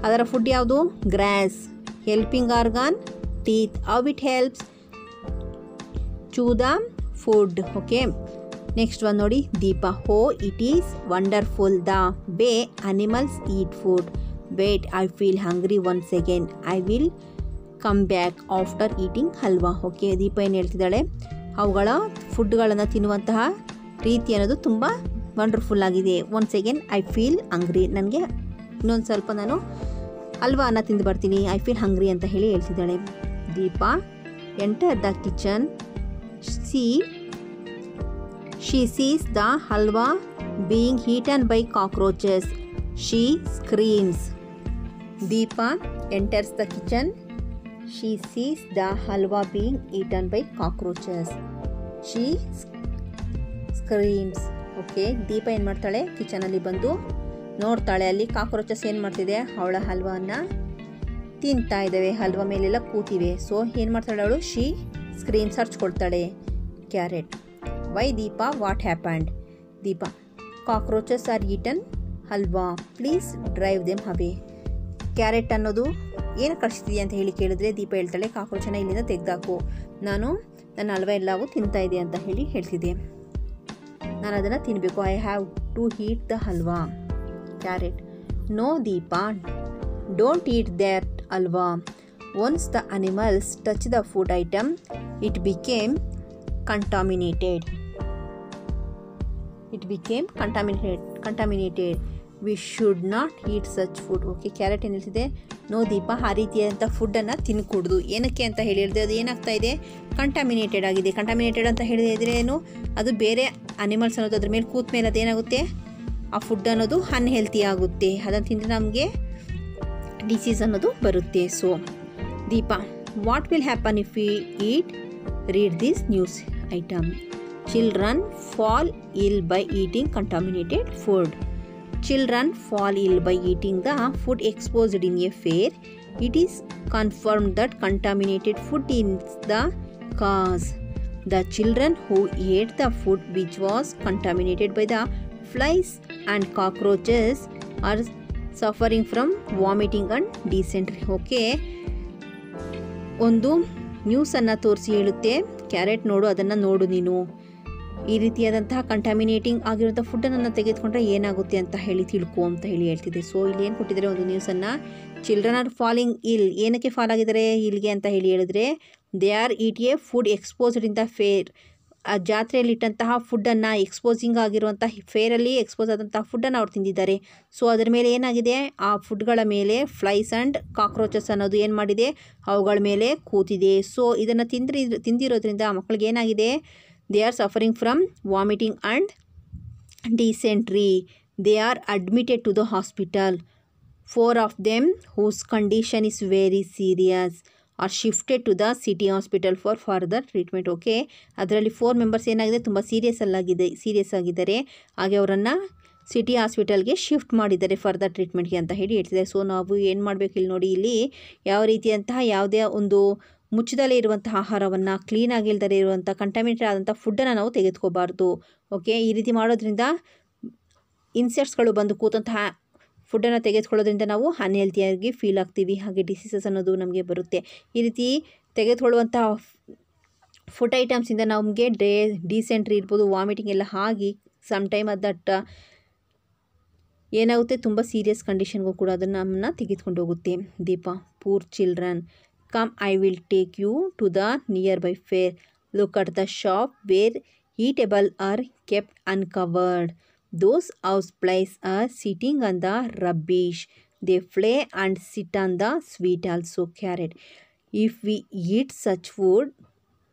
ಅದರ food ಯಾವುದು, grass. Helping organ teeth. How it helps, chew the food. Okay, next one ನೋಡಿ, Deepa. How it is wonderful the way animals eat food. Wait, I feel hungry once again. I will come back after eating halwa. Okay, Deepa ಏನು ಹೇಳ್ತಿದ್ದಾಳೆ, ಅವುಗಳ ಫುಡ್ಗಳನ್ನು ತಿನ್ನುವಂತಹ ರೀತಿ ಅನ್ನೋದು ತುಂಬ wonderful ಆಗಿದೆ. Once again I feel ಹಂಗ್ರಿ, ನನಗೆ ಇನ್ನೊಂದು ಸ್ವಲ್ಪ ನಾನು ಹಲ್ವಾನ ತಿಂದು ಬರ್ತೀನಿ, ಐ ಫೀಲ್ ಹಂಗ್ರಿ ಅಂತ ಹೇಳಿ ಹೇಳ್ತಿದ್ದಾಳೆ. Deepa enter the kitchen. She sees the halwa being eaten by cockroaches. She screams. Deepa enters the kitchen. She sees the halwa being eaten by cockroaches. She screams. ಓಕೆ, ದೀಪ ಏನು ಮಾಡ್ತಾಳೆ, ಕಿಚನಲ್ಲಿ ಬಂದು ನೋಡ್ತಾಳೆ, ಅಲ್ಲಿ ಕಾಕ್ರೋಚಸ್ ಏನು ಮಾಡ್ತಿದೆ, ಅವಳ ಹಲ್ವಾನ ತಿಂತಾ ಇದ್ದಾವೆ, ಹಲ್ವಾ ಮೇಲೆಲ್ಲ ಕೂತಿವೆ. ಸೊ ಏನು ಮಾಡ್ತಾಳೆ ಅವಳು, ಶಿ ಸ್ಕ್ರೀಮ್ಸ್ ಹರ್ಚ್ಕೊಳ್ತಾಳೆ. Carrot. Why Deepa, what happened? Deepa, cockroaches are eaten halwa, please drive them away. Carrot ಅನ್ನೋದು ಏನು ಕಳಿಸ್ತಿದೆಯಾ ಅಂತ ಹೇಳಿ ಕೇಳಿದ್ರೆ ದೀಪ ಹೇಳ್ತಾಳೆ, ಕಾಕ್ರೋಚನ ಇಲ್ಲಿಂದ ತೆಗೆದಾಕು, ನಾನು ನನ್ನ ಹಲ್ವಾ ಎಲ್ಲವೂ ತಿಂತಾ ಇದೆ ಅಂತ ಹೇಳಿ ಹೇಳ್ತಿದ್ದೆ, ನಾನು ಅದನ್ನು ತಿನ್ನಬೇಕು, I have to eat the halwa. Carrot, no Deepa, don't eat that halwa. Once the animals touch the food item it became contaminated. We should not eat such food. Okay, carrot ಏನು ಹೇಳ್ತಿದೆ, ನೋ ದೀಪ, ಆ ರೀತಿಯಾದಂಥ ಫುಡ್ಡನ್ನು ತಿನ್ಕೂಡ್ದು. ಏನಕ್ಕೆ ಅಂತ ಹೇಳಿದ್ರೆ ಅದು ಏನಾಗ್ತಾ ಇದೆ, ಕಂಟಾಮಿನೇಟೆಡ್ ಆಗಿದೆ. ಕಂಟಾಮಿನೇಟೆಡ್ ಅಂತ ಹೇಳಿದ್ರೆ ಏನು, ಅದು ಬೇರೆ ಅನಿಮಲ್ಸ್ ಅನ್ನೋದು ಅದ್ರ ಮೇಲೆ ಕೂತ ಮೇಲೆ ಅದೇನಾಗುತ್ತೆ, ಆ ಫುಡ್ ಅನ್ನೋದು ಅನ್ಹೆಲ್ತಿ ಆಗುತ್ತೆ, ಅದನ್ನು ತಿಂದರೆ ನಮಗೆ ಡಿಸೀಸ್ ಅನ್ನೋದು ಬರುತ್ತೆ. So Deepa, what will happen if we eat, read this news item. Children fall ill by eating contaminated food. Children fall ill by eating the food exposed in a fair. It is confirmed that contaminated food is the cause. The children who ate the food which was contaminated by the flies and cockroaches are suffering from vomiting and dysentery. Okay, ಒಂದು ನ್ಯೂಸನ್ನು ತೋರಿಸಿ ಹೇಳುತ್ತೆ, carrot ನೋಡು, ಅದನ್ನು ನೋಡು ನೀನು, ಈ ರೀತಿಯಾದಂತಹ ಕಂಟಾಮಿನೇಟಿಂಗ್ ಆಗಿರೋಂಥ ಫುಡ್ಡನ್ನು ತೆಗೆದುಕೊಂಡ್ರೆ ಏನಾಗುತ್ತೆ ಅಂತ ಹೇಳಿ ತಿಳ್ಕೊ ಅಂತ ಹೇಳಿ ಹೇಳ್ತಿದೆ. ಸೊ ಇಲ್ಲಿ ಏನು ಕೊಟ್ಟಿದ್ದಾರೆ, ಒಂದು ನ್ಯೂಸನ್ನು, ಚಿಲ್ಡ್ರನ್ ಆರ್ ಫಾಲಿಂಗ್ ಇಲ್, ಏನಕ್ಕೆ ಫಾಲ್ ಆಗಿದ್ದಾರೆ ಇಲ್ಲಿಗೆ ಅಂತ ಹೇಳಿ ಹೇಳಿದ್ರೆ, they are eat a food exposed in the fair. ಆ ಜಾತ್ರೆಯಲ್ಲಿ ಇಟ್ಟಂತಹ ಫುಡ್ಡನ್ನು, ಎಕ್ಸ್ಪೋಸಿಂಗ್ ಆಗಿರುವಂಥ ಫೇರಲ್ಲಿ ಎಕ್ಸ್ಪೋಸ್ ಆದಂತಹ ಫುಡ್ಡನ್ನು ಅವ್ರು ತಿಂದಿದ್ದಾರೆ. ಸೊ ಅದರ ಮೇಲೆ ಏನಾಗಿದೆ, ಆ ಫುಡ್ಗಳ ಮೇಲೆ ಫ್ಲೈಸ್ ಆ್ಯಂಡ್ ಕಾಕ್ರೋಚಸ್ ಅನ್ನೋದು ಏನು ಮಾಡಿದೆ, ಅವುಗಳ ಮೇಲೆ ಕೂತಿದೆ. ಸೊ ಇದನ್ನು ತಿಂದಿರೋದ್ರಿಂದ ಮಕ್ಕಳಿಗೆ ಏನಾಗಿದೆ, they are suffering from vomiting and dysentery. They are admitted to the hospital. 4 of them whose condition is very serious are shifted to the city hospital for further treatment. Okay, ಅದರಲ್ಲಿ 4 members ಏನಾಗಿದೆ, ತುಂಬ serious ಆಗಿದ್ದಾರೆ, ಹಾಗೆ ಅವರನ್ನು city ಹಾಸ್ಪಿಟಲ್ಗೆ shift ಮಾಡಿದ್ದಾರೆ further ಟ್ರೀಟ್ಮೆಂಟ್ಗೆ ಅಂತ ಹೇಳಿ ಹೇಳ್ತಿದ್ದಾರೆ. ಸೊ ನಾವು ಏನು ಮಾಡಬೇಕು, ಇಲ್ಲಿ ನೋಡಿ, ಇಲ್ಲಿ ಯಾವ ರೀತಿಯಂತಹ ಯಾವುದೇ ಒಂದು ಮುಚ್ಚದಲ್ಲೇ ಇರುವಂತಹ ಆಹಾರವನ್ನು, ಕ್ಲೀನಾಗಿ ಇಲ್ದರೆ ಇರುವಂಥ ಕಂಟಾಮಿನೇಟೆಡ್ ಆದಂಥ ಫುಡ್ಡನ್ನು ನಾವು ತೆಗೆದುಕೋಬಾರ್ದು. ಓಕೆ, ಈ ರೀತಿ ಮಾಡೋದ್ರಿಂದ ಇನ್ಸೆಕ್ಟ್ಸ್ಗಳು ಬಂದು ಕೂತಂತಹ ಫುಡ್ಡನ್ನು ತೆಗೆದುಕೊಳ್ಳೋದ್ರಿಂದ ನಾವು ಅನ್ಹೆಲ್ತಿಯಾಗಿ ಫೀಲ್ ಆಗ್ತೀವಿ, ಹಾಗೆ ಡಿಸೀಸಸ್ ಅನ್ನೋದು ನಮಗೆ ಬರುತ್ತೆ. ಈ ರೀತಿ ತೆಗೆದುಕೊಳ್ಳುವಂಥ ಫುಡ್ ಐಟಮ್ಸಿಂದ ನಮಗೆ ಡಿಸೆಂಟ್ರಿ ಇರ್ಬೋದು, ವಾಮಿಟಿಂಗ್ ಎಲ್ಲ ಆಗಿ ಸಮ್ ಟೈಮ್ ದಟ್ ಏನಾಗುತ್ತೆ, ತುಂಬ ಸೀರಿಯಸ್ ಕಂಡೀಷನ್ಗೂ ಕೂಡ ಅದನ್ನು ನಮ್ಮನ್ನು ತೆಗೆದುಕೊಂಡು ಹೋಗುತ್ತೆ. Deepa, poor children, come I will take you to the nearby fair, look at the shop where eatable are kept uncovered. Those houseflies are sitting on the rubbish. They fly and sit on the sweet also. Carrot, if we eat such food,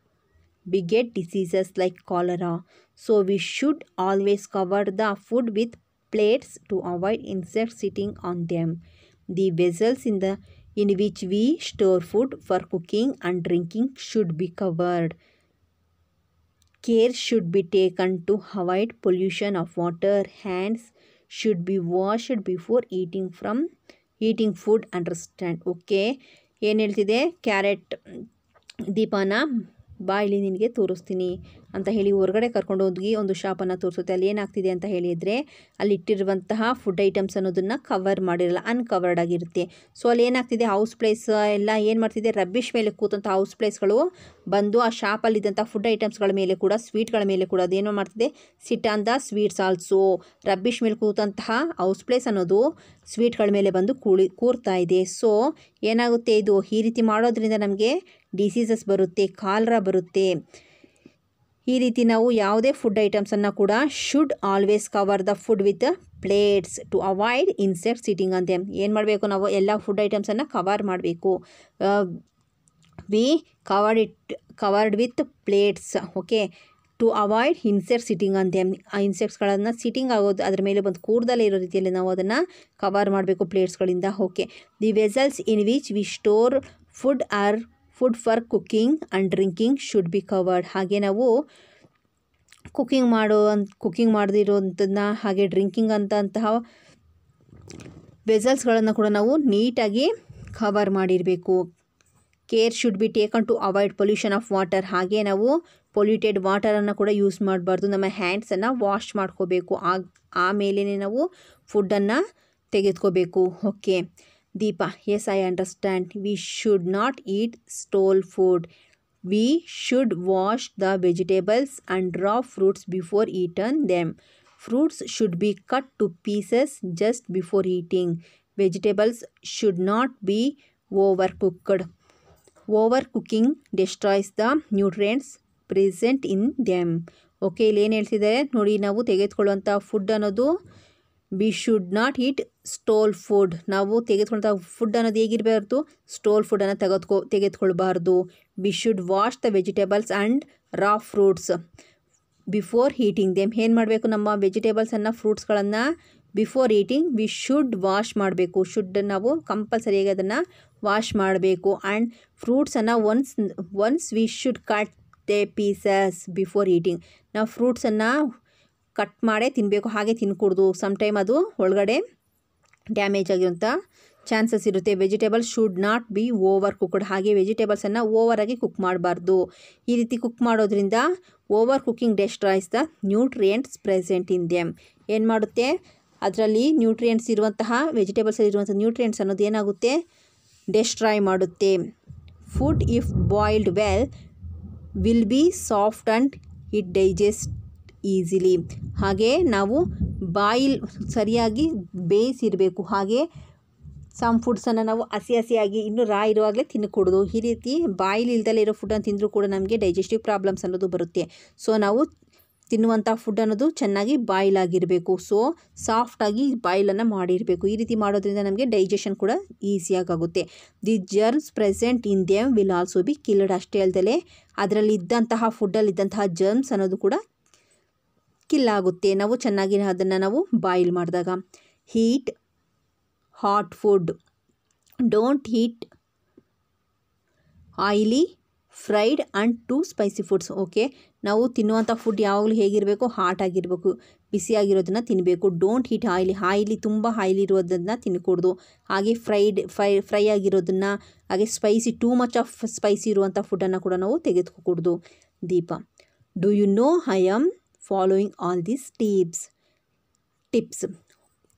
we get diseases like cholera. So we should always cover the food with plates to avoid insects sitting on them. The vessels in which we store food for cooking and drinking should be covered. Care should be taken to avoid pollution of water. Hands should be washed before eating food. Understand? Okay, ಏನು ಹೇಳ್ತಿದೆ, carrot ದೀಪನ ಬಾ ಇಲ್ಲಿ ನಿನಗೆ ತೋರಿಸ್ತೀನಿ ಅಂತ ಹೇಳಿ ಹೊರಗಡೆ ಕರ್ಕೊಂಡು ಹೋಗಿ ಒಂದು ಶಾಪನ್ನು ತೋರಿಸುತ್ತೆ. ಅಲ್ಲಿ ಏನಾಗ್ತಿದೆ ಅಂತ ಹೇಳಿದರೆ, ಅಲ್ಲಿ ಇಟ್ಟಿರುವಂತಹ ಫುಡ್ ಐಟಮ್ಸ್ ಅನ್ನೋದನ್ನು ಕವರ್ ಮಾಡಿರಲ್ಲ, ಅನ್ಕವರ್ಡ್ ಆಗಿರುತ್ತೆ. ಸೊ ಅಲ್ಲಿ ಏನಾಗ್ತಿದೆ, ಹೌಸ್ ಪ್ಲೇಸ್ ಎಲ್ಲ ಏನು ಮಾಡ್ತಿದೆ, ರಬ್ಬಿಷ್ ಮೇಲೆ ಕೂತಂಥ ಹೌಸ್ ಪ್ಲೇಸ್ಗಳು ಬಂದು ಆ ಶಾಪಲ್ಲಿದ್ದಂಥ ಫುಡ್ ಐಟಮ್ಸ್ಗಳ ಮೇಲೆ ಕೂಡ, ಸ್ವೀಟ್ಗಳ ಮೇಲೆ ಕೂಡ ಅದೇನೋ ಮಾಡ್ತಿದೆ, sit on the sweets also. Rubbish ಮೇಲೆ ಕೂತಂತಹ ಹೌಸ್ ಪ್ಲೇಸ್ ಅನ್ನೋದು ಸ್ವೀಟ್ಗಳ ಮೇಲೆ ಬಂದು ಕೂರ್ತಾ ಇದೆ. ಸೊ ಏನಾಗುತ್ತೆ, ಇದು ಈ ರೀತಿ ಮಾಡೋದ್ರಿಂದ ನಮಗೆ ಡಿಸೀಸಸ್ ಬರುತ್ತೆ, ಕಾಲರಾ ಬರುತ್ತೆ. ಈ ರೀತಿ ನಾವು ಯಾವುದೇ ಫುಡ್ ಐಟಮ್ಸನ್ನು ಕೂಡ should always cover the food with plates to avoid insect sitting ಅಂತ. ಏನು ಮಾಡಬೇಕು, ನಾವು ಎಲ್ಲ ಫುಡ್ ಐಟಮ್ಸನ್ನು ಕವರ್ ಮಾಡಬೇಕು. We covered with plates. Okay, to avoid insect sitting ಅಂತೆ. ಆ ಇನ್ಸೆಕ್ಟ್ಸ್ಗಳನ್ನು ಸಿಟ್ಟಿಂಗ್ ಆಗೋದು, ಅದರ ಮೇಲೆ ಬಂದು ಕೂರ್ದಲ್ಲೇ ಇರೋ ರೀತಿಯಲ್ಲಿ ನಾವು ಅದನ್ನು ಕವರ್ ಮಾಡಬೇಕು ಪ್ಲೇಟ್ಸ್ಗಳಿಂದ. Okay, the vessels in which we store food for cooking and drinking should be covered. ಹಾಗೆ ನಾವು ಕುಕ್ಕಿಂಗ್ ಮಾಡದಿರೋಂಥದ್ದನ್ನ ಹಾಗೆ ಡ್ರಿಂಕಿಂಗ್ ಅಂತಹ ವೆಸಲ್ಸ್ಗಳನ್ನು ಕೂಡ ನಾವು ನೀಟಾಗಿ ಕವರ್ ಮಾಡಿರಬೇಕು. Care should be taken to avoid pollution of water. ಹಾಗೆ ನಾವು ಪೊಲ್ಯೂಟೆಡ್ ವಾಟರನ್ನು ಕೂಡ ಯೂಸ್ ಮಾಡಬಾರ್ದು. ನಮ್ಮ ಹ್ಯಾಂಡ್ಸನ್ನು ವಾಶ್ ಮಾಡ್ಕೋಬೇಕು. ಆಮೇಲೆ ನಾವು ಫುಡ್ಡನ್ನು ತೆಗೆದುಕೋಬೇಕು. Okay Deepa, yes I understand. We should not eat stale food. We should wash the vegetables and raw fruits before eating them. Fruits should be cut to pieces just before eating. Vegetables should not be overcooked. Overcooking destroys the nutrients present in them. Okay, ಇಲ್ಲಿ ಏನು ಹೇಳ್ತಿದ್ದಾರೆ ನೋಡಿ, ನಾವು ತೆಗೆದುಕೊಳ್ಳುವಂಥ food ಅನ್ನೋದು we should not eat stale food. ನಾವು ತೆಗೆದುಕೊಳ್ಳುವಂಥ food ಅನ್ನೋದು ಹೇಗಿರಬಾರ್ದು, ಸ್ಟೋಲ್ ಫುಡ್ಡನ್ನು ತೆಗೆದುಕೊಳ್ಬಾರ್ದು. We should wash the vegetables and raw fruits before heating them. ಏನು ಮಾಡಬೇಕು, ನಮ್ಮ ವೆಜಿಟೇಬಲ್ಸನ್ನು ಫ್ರೂಟ್ಸ್ಗಳನ್ನು before eating we should wash ಮಾಡಬೇಕು. ನಾವು ಕಂಪಲ್ಸರಿಯಾಗಿ ಅದನ್ನು ವಾಶ್ ಮಾಡಬೇಕು. ಆ್ಯಂಡ್ ಫ್ರೂಟ್ಸನ್ನು once we should cut the pieces before eating. ನಾವು ಫ್ರೂಟ್ಸನ್ನು ಕಟ್ ಮಾಡೇ ತಿನ್ನಬೇಕು, ಹಾಗೆ ತಿನ್ಕೊಡ್ದು. ಸಮ್ಟೈಮ್ ಅದು ಒಳಗಡೆ ಡ್ಯಾಮೇಜ್ ಆಗಿರೋಂಥ ಚಾನ್ಸಸ್ ಇರುತ್ತೆ. Vegetables should not be over cooked. ಹಾಗೆ ವೆಜಿಟೇಬಲ್ಸನ್ನು ಓವರಾಗಿ ಕುಕ್ ಮಾಡಬಾರ್ದು. ಈ ರೀತಿ ಕುಕ್ ಮಾಡೋದ್ರಿಂದ over cooking destroys the nutrients present in them. ಏನು ಮಾಡುತ್ತೆ, ಅದರಲ್ಲಿ ನ್ಯೂಟ್ರಿಯೆಂಟ್ಸ್ ಇರುವಂತಹ ವೆಜಿಟೇಬಲ್ಸಲ್ಲಿ ಇರುವಂಥ ನ್ಯೂಟ್ರಿಯೆಂಟ್ಸ್ ಅನ್ನೋದು ಏನಾಗುತ್ತೆ, ಡೆಸ್ಟ್ರಾಯ್ ಮಾಡುತ್ತೆ. Food if boiled well will be soft and it digest easily. ಹಾಗೆ ನಾವು ಸರಿಯಾಗಿ ಬೇಯಿಸಿರಬೇಕು. ಹಾಗೆ ಸಮ್ ಫುಡ್ಸನ್ನು ನಾವು ಹಸಿಯಾಗಿ ಇನ್ನೂ ಇರುವಾಗಲೇ ತಿನ್ನಕೂಡದು. ಈ ರೀತಿ ಬಾಯಿಲ್ ಇಲ್ದಲೇ ಇರೋ ಫುಡ್ಡನ್ನು ತಿಂದರೂ ಕೂಡ ನಮಗೆ ಡೈಜೆಸ್ಟಿವ್ ಪ್ರಾಬ್ಲಮ್ಸ್ ಅನ್ನೋದು ಬರುತ್ತೆ. ಸೊ ನಾವು ತಿನ್ನುವಂಥ ಫುಡ್ ಅನ್ನೋದು ಚೆನ್ನಾಗಿ ಬಾಯ್ಲ್ ಆಗಿರಬೇಕು. ಸೊ ಸಾಫ್ಟಾಗಿ ಬಾಯ್ಲನ್ನು ಮಾಡಿರಬೇಕು. ಈ ರೀತಿ ಮಾಡೋದ್ರಿಂದ ನಮಗೆ ಡೈಜೆಷನ್ ಕೂಡ ಈಸಿಯಾಗುತ್ತೆ. The germs present in them will also be killed. ಅಷ್ಟೇ ಅಲ್ಲದೆ ಅದರಲ್ಲಿ ಇದ್ದಂತಹ ಫುಡ್ಡಲ್ಲಿದ್ದಂತಹ ಜರ್ಮ್ಸ್ ಅನ್ನೋದು ಕೂಡ ಕಿಲ್ ಆಗುತ್ತೆ, ನಾವು ಚೆನ್ನಾಗಿ ಅದನ್ನು ನಾವು ಬಾಯ್ಲ್ ಮಾಡಿದಾಗ. Eat hot food. Don't eat oily fried and too spicy foods. Okay, ನಾವು ತಿನ್ನುವಂಥ ಫುಡ್ ಯಾವಾಗಲೂ ಹೇಗಿರಬೇಕು, ಹಾಟ್ ಆಗಿರಬೇಕು, ಬಿಸಿಯಾಗಿರೋದನ್ನು ತಿನ್ನಬೇಕು. ಡೋಂಟ್ ಹೀಟ್ ಆಯಿಲಿ ತುಂಬ ಆಯಿಲಿ ಇರೋದನ್ನು ತಿನ್ನಕೂಡ್ದು. ಹಾಗೆ ಫ್ರೈ ಆಗಿರೋದನ್ನು, ಹಾಗೆ ಟೂ ಮಚ್ ಆಫ್ ಸ್ಪೈಸಿ ಇರುವಂಥ ಫುಡ್ಡನ್ನು ಕೂಡ ನಾವು ತೆಗೆದುಕೋಕೂಡ್ದು. Deepa, do you know I am following all these tips.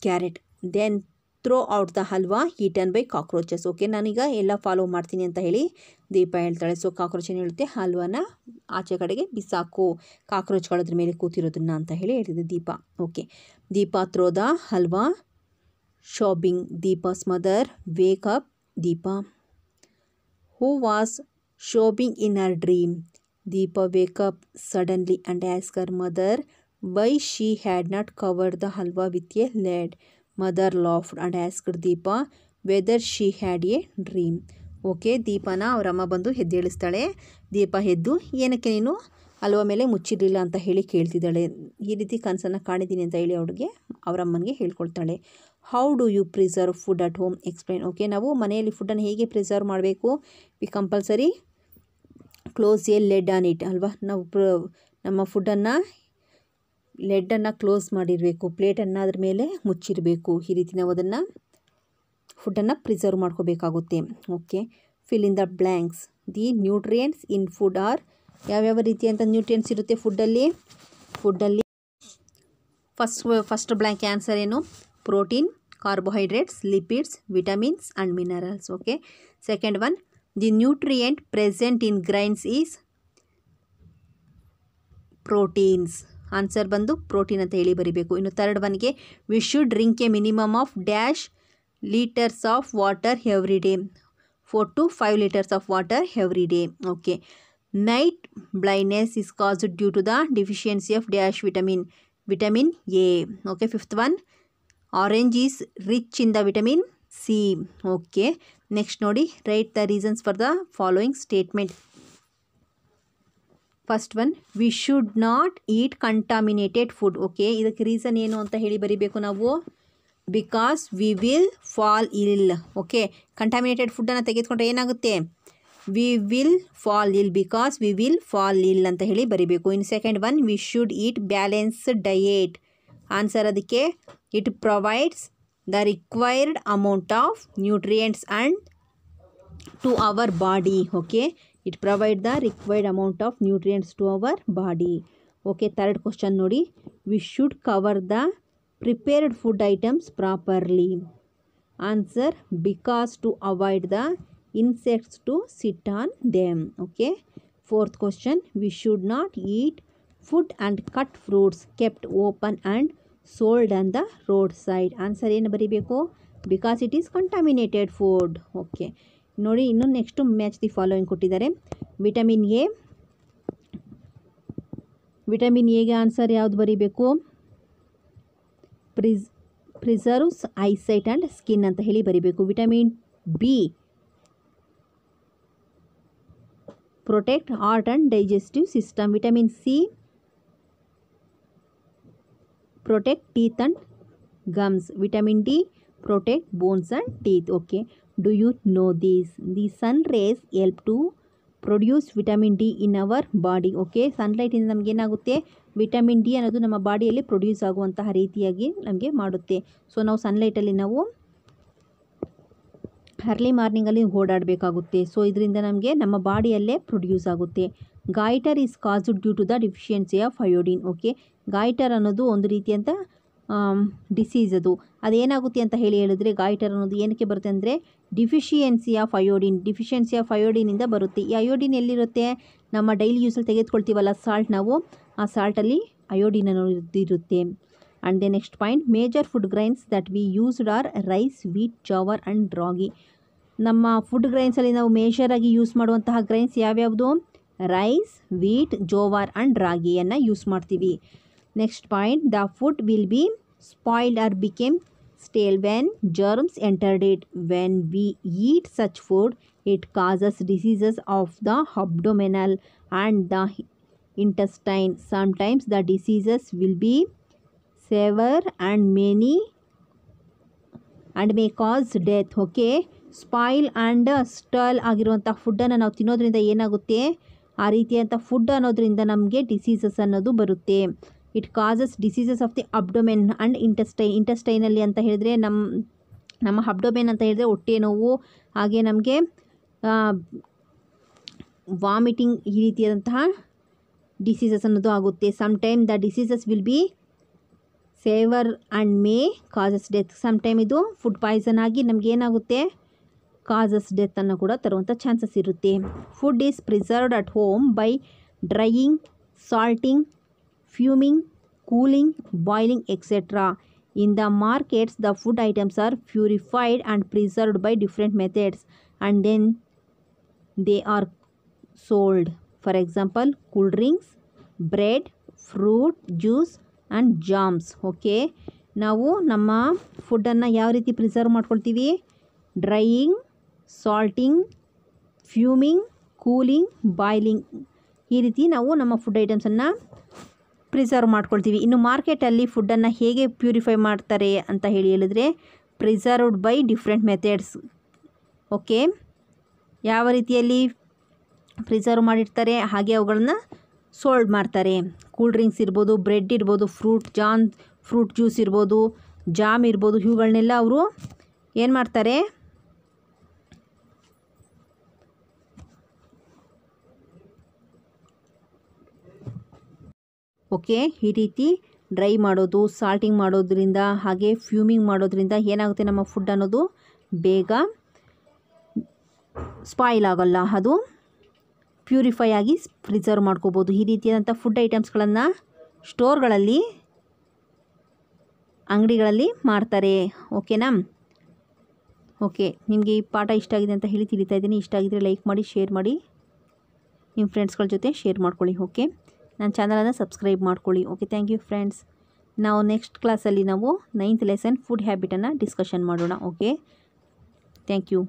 Carrot, then throw out the halwa eaten by cockroaches. Okay, ನಾನೀಗ ಎಲ್ಲ ಫಾಲೋ ಮಾಡ್ತೀನಿ ಅಂತ ಹೇಳಿ ದೀಪ ಹೇಳ್ತಾಳೆ. ಸೊ ಕಾಕ್ರೋಚ್ ಏನು ಹೇಳುತ್ತೆ, ಹಲ್ವಾನ ಆಚೆ ಕಡೆಗೆ ಬಿಸಾಕು, ಕಾಕ್ರೋಚ್ಗಳದ್ರ ಮೇಲೆ ಕೂತಿರೋದನ್ನ ಅಂತ ಹೇಳಿ ಹೇಳ್ತಿದ್ದೆ Deepa. Okay, Deepa throw the halwa shopping. Deepa's mother wake up Deepa. Who was shopping in her dream. Deepa wake up suddenly and ask her mother why she had not covered the halwa with a lid. Mother laughed and asked Deepa whether she had a dream. Okay, ದೀಪನ ಅವರಮ್ಮ ಬಂದು ಎದ್ದೇಳಿಸ್ತಾಳೆ. ದೀಪ ಎದ್ದು ಏನಕ್ಕೆ ನೀನು ಹಲ್ವಾ ಮೇಲೆ ಮುಚ್ಚಿರಲಿಲ್ಲ ಅಂತ ಹೇಳಿ ಕೇಳ್ತಿದ್ದಾಳೆ. ಈ ರೀತಿ ಕನಸನ್ನು ಕಾಣಿದ್ದೀನಿ ಅಂತ ಹೇಳಿ ಅವರಮ್ಮನಿಗೆ ಹೇಳ್ಕೊಳ್ತಾಳೆ. How do you preserve food at home explain. Okay, ನಾವು ಮನೆಯಲ್ಲಿ ಫುಡ್ಡನ್ನು ಹೇಗೆ ಪ್ರಿಸರ್ವ್ ಮಾಡಬೇಕು, we compulsory close a lid on it ಅಲ್ವಾ. ನಾವು ನಮ್ಮ ಫುಡ್ಡನ್ನು ಲೆಡ್ಡನ್ನು ಕ್ಲೋಸ್ ಮಾಡಿರಬೇಕು, ಪ್ಲೇಟನ್ನು ಅದ್ರ ಮೇಲೆ ಮುಚ್ಚಿರಬೇಕು. ಈ ರೀತಿ ನಾವು ಅದನ್ನು ಫುಡ್ಡನ್ನು ಪ್ರಿಸರ್ವ್ ಮಾಡ್ಕೋಬೇಕಾಗುತ್ತೆ. Okay, fill in the blanks. The nutrients in food are. ಯಾವ್ಯಾವ ರೀತಿಯಂಥ ನ್ಯೂಟ್ರಿಯೆಂಟ್ಸ್ ಇರುತ್ತೆ ಫುಡ್ಡಲ್ಲಿ. ಫಸ್ಟ್ ಬ್ಲ್ಯಾಂಕ್ ಆನ್ಸರ್ ಏನು, protein, carbohydrates, lipids, vitamins and minerals. Okay, second one, the nutrient present in grains is proteins. Answer ಬಂದು protein ಅಂತ ಹೇಳಿ ಬರೀಬೇಕು. ಇನ್ನು ಥರ್ಡ್ ಒನ್ಗೆ, we should drink a minimum of dash litres of water every day. 4 to 5 liters of water every day. Okay, night blindness is caused due to the deficiency of dash vitamin A. Okay, fifth one, orange is rich in the vitamin C. Okay, next ನೋಡಿ, write the reasons for the following statement. First one, we should not eat contaminated food. Okay, ಇದಕ್ಕೆ reason ಏನು ಅಂತ ಹೇಳಿ ಬರೀಬೇಕು ನಾವು. Because we will fall ill. Okay, contaminated ಫುಡ್ಡನ್ನು ತೆಗೆದುಕೊಂಡ್ರೆ ಏನಾಗುತ್ತೆ? We will fall ill because we will fall ill ಅಂತ ಹೇಳಿ ಬರಿಬೇಕು. In second one, we should eat balanced diet. Answer ಅದಕ್ಕೆ it provides the required amount of nutrients and to our body. Okay, it provide the required amount of nutrients to our body. Okay, third question ನೋಡಿ. We should cover the prepared food items properly. Answer because to avoid the insects to sit on them. Okay, fourth question, we should not eat food and cut fruits kept open and sold on the roadside. Answer ಏನು ಬರೀಬೇಕು? Because it is contaminated food. Okay ನೋಡಿ, ಇನ್ನು next match the following ಕೊಟ್ಟಿದ್ದಾರೆ. Vitamin A, vitamin ಎಗೆ answer ಯಾವುದು ಬರೀಬೇಕು? Preserves eyesight and skin ಅಂತ ಹೇಳಿ ಬರೀಬೇಕು. Vitamin B, protect heart and digestive system. Vitamin C, protect teeth and gums. Vitamin D, protect bones and teeth. Okay, do you know this? The sun rays help to produce vitamin D in our body. Okay, sunlight ಇಂದ ನಮಗೆ ಏನಾಗುತ್ತೆ? Vitamin D ಅನ್ನೋದು ನಮ್ಮ ಬಾಡಿಯಲ್ಲಿ produce ಆಗುವಂತಹ ರೀತಿಯಾಗಿ ನಮಗೆ ಮಾಡುತ್ತೆ. ಸೊ ನಾವು ಸನ್ಲೈಟಲ್ಲಿ ನಾವು ಅರ್ಲಿ ಮಾರ್ನಿಂಗಲ್ಲಿ ಓಡಾಡಬೇಕಾಗುತ್ತೆ. ಸೊ ಇದರಿಂದ ನಮಗೆ ನಮ್ಮ ಬಾಡಿಯಲ್ಲೇ ಪ್ರೊಡ್ಯೂಸ್ ಆಗುತ್ತೆ. Goitre is caused due to the deficiency of iodine. Okay, goitre ಅನ್ನೋದು ಒಂದು ರೀತಿಯಂಥ ಡಿಸೀಸ್. ಅದೇನಾಗುತ್ತೆ ಅಂತ ಹೇಳಿದ್ರೆ, ಗಾಯ್ಟರ್ ಅನ್ನೋದು ಏನಕ್ಕೆ ಬರುತ್ತೆ ಅಂದರೆ ಡಿಫಿಷಿಯನ್ಸಿ ಆಫ್ ಅಯೋಡಿನಿಂದ ಬರುತ್ತೆ. ಈ ಅಯೋಡಿನ್ ಎಲ್ಲಿರುತ್ತೆ? ನಮ್ಮ ಡೈಲಿ ಯೂಸಲ್ಲಿ ತೆಗೆದುಕೊಳ್ತೀವಲ್ಲ ಸಾಲ್ಟ್, ನಾವು ಆ ಸಾಲ್ಟಲ್ಲಿ ಅಯೋಡಿನ್ ಅನ್ನೋದು ಇರುತ್ತೆ. And the next point, major food grains that we used are rice, wheat, jowar and ragi. ನಮ್ಮ ಫುಡ್ ಗ್ರೈನ್ಸಲ್ಲಿ ನಾವು ಮೇಜರಾಗಿ ಯೂಸ್ ಮಾಡುವಂತಹ ಗ್ರೈನ್ಸ್ ಯಾವ್ಯಾವುದು? ರೈಸ್, ವೀಟ್, ಜೋವರ್ ಆ್ಯಂಡ್ ರಾಗಿಯನ್ನು ಯೂಸ್ ಮಾಡ್ತೀವಿ. Next point, the food will be spoiled or became stale when germs entered it. When we eat such food it causes diseases of the abdominal and the intestine. Sometimes the diseases will be severe and may cause death. Okay, spoil and stale ಆಗಿರುವಂಥ ಫುಡ್ಡನ್ನು ನಾವು ತಿನ್ನೋದ್ರಿಂದ ಏನಾಗುತ್ತೆ? ಆ ರೀತಿಯಂಥ food ಅನ್ನೋದ್ರಿಂದ ನಮಗೆ diseases ಅನ್ನೋದು ಬರುತ್ತೆ. It causes diseases of the abdomen and ಇಂಟೆಸ್ಟೈನಲ್ಲಿ ಅಂತ ಹೇಳಿದ್ರೆ ನಮ್ಮ ಅಬ್ಡೊಮೆನ್ ಅಂತ ಹೇಳಿದ್ರೆ ಹೊಟ್ಟೆ ನೋವು, ಹಾಗೆ ನಮಗೆ ವಾಮಿಟಿಂಗ್, ಈ ರೀತಿಯಾದಂತಹ ಡಿಸೀಸಸ್ ಅನ್ನೋದು ಆಗುತ್ತೆ. Sometime the diseases will be severe and may causes death. Sometime ಇದು ಫುಡ್ ಪಾಯ್ಸನ್ ಆಗಿ ನಮಗೇನಾಗುತ್ತೆ? ಕಾಸಸ್ ಡೆತ್ತನ್ನು ಕೂಡ ತರುವಂಥ ಚಾನ್ಸಸ್ ಇರುತ್ತೆ. Food is preserved at home by drying, salting, fuming, cooling, boiling, etcetera. In the markets the food items are purified and preserved by different methods and then they are sold. For example, cool drinks, bread, fruit juice and jams. Okay, ನಾವು ನಮ್ಮ ಫುಡ್ಡನ್ನು ಯಾವ ರೀತಿ preserve ಮಾಡ್ಕೊಳ್ತೀವಿ? Drying, salting, fuming, cooling, boiling, ಈ ರೀತಿ ನಾವು ನಮ್ಮ ಫುಡ್ ಐಟಮ್ಸನ್ನು ಪ್ರಿಸರ್ವ್ ಮಾಡ್ಕೊಳ್ತೀವಿ. ಇನ್ನು ಮಾರ್ಕೆಟಲ್ಲಿ ಫುಡ್ಡನ್ನು ಹೇಗೆ ಪ್ಯೂರಿಫೈ ಮಾಡ್ತಾರೆ ಅಂತ ಹೇಳಿದ್ರೆ, preserved by different methods. Okay, ಯಾವ ರೀತಿಯಲ್ಲಿ ಪ್ರಿಸರ್ವ್ ಮಾಡಿರ್ತಾರೆ ಹಾಗೆ ಅವುಗಳನ್ನು ಸೋಲ್ಡ್ ಮಾಡ್ತಾರೆ. ಕೂಲ್ ಡ್ರಿಂಕ್ಸ್ ಇರ್ಬೋದು, ಬ್ರೆಡ್ ಇರ್ಬೋದು, ಫ್ರೂಟ್ ಜ್ಯೂಸ್ ಇರ್ಬೋದು, ಜಾಮ್ ಇರ್ಬೋದು, ಇವುಗಳನ್ನೆಲ್ಲ ಅವರು ಏನು ಮಾಡ್ತಾರೆ? ಓಕೆ, ಈ ರೀತಿ ಡ್ರೈ ಮಾಡೋದು, ಸಾಲ್ಟಿಂಗ್ ಮಾಡೋದ್ರಿಂದ, ಹಾಗೆ ಫ್ಯೂಮಿಂಗ್ ಮಾಡೋದ್ರಿಂದ ಏನಾಗುತ್ತೆ? ನಮ್ಮ ಫುಡ್ ಅನ್ನೋದು ಬೇಗ ಸ್ಪಾಯ್ಲ್ ಆಗೋಲ್ಲ, ಅದು ಪ್ಯೂರಿಫೈ ಆಗಿ ಪ್ರಿಸರ್ವ್ ಮಾಡ್ಕೋಬೋದು. ಈ ರೀತಿಯಾದಂಥ ಫುಡ್ ಐಟಮ್ಸ್ಗಳನ್ನು ಸ್ಟೋರ್ಗಳಲ್ಲಿ, ಅಂಗಡಿಗಳಲ್ಲಿ ಮಾಡ್ತಾರೆ. ಓಕೆನಾ? ಓಕೆ, ನಿಮಗೆ ಈ ಪಾಠ ಇಷ್ಟ ಆಗಿದೆ ಅಂತ ಹೇಳಿ ತಿಳಿತಾ ಇದ್ದೀನಿ. ಇಷ್ಟ ಆಗಿದ್ದರೆ ಲೈಕ್ ಮಾಡಿ, ಶೇರ್ ಮಾಡಿ, ನಿಮ್ಮ ಫ್ರೆಂಡ್ಸ್ಗಳ ಜೊತೆ ಶೇರ್ ಮಾಡ್ಕೊಳ್ಳಿ. ಓಕೆ, ನನ್ನ ಚಾನಲನ್ನು ಸಬ್ಸ್ಕ್ರೈಬ್ ಮಾಡ್ಕೊಳ್ಳಿ. Okay, thank you friends. ನಾವು ನೆಕ್ಸ್ಟ್ ಕ್ಲಾಸಲ್ಲಿ ನಾವು 9th ಲೆಸನ್ ಫುಡ್ ಹ್ಯಾಬಿಟನ್ನು ಡಿಸ್ಕಷನ್ ಮಾಡೋಣ. Okay, thank you.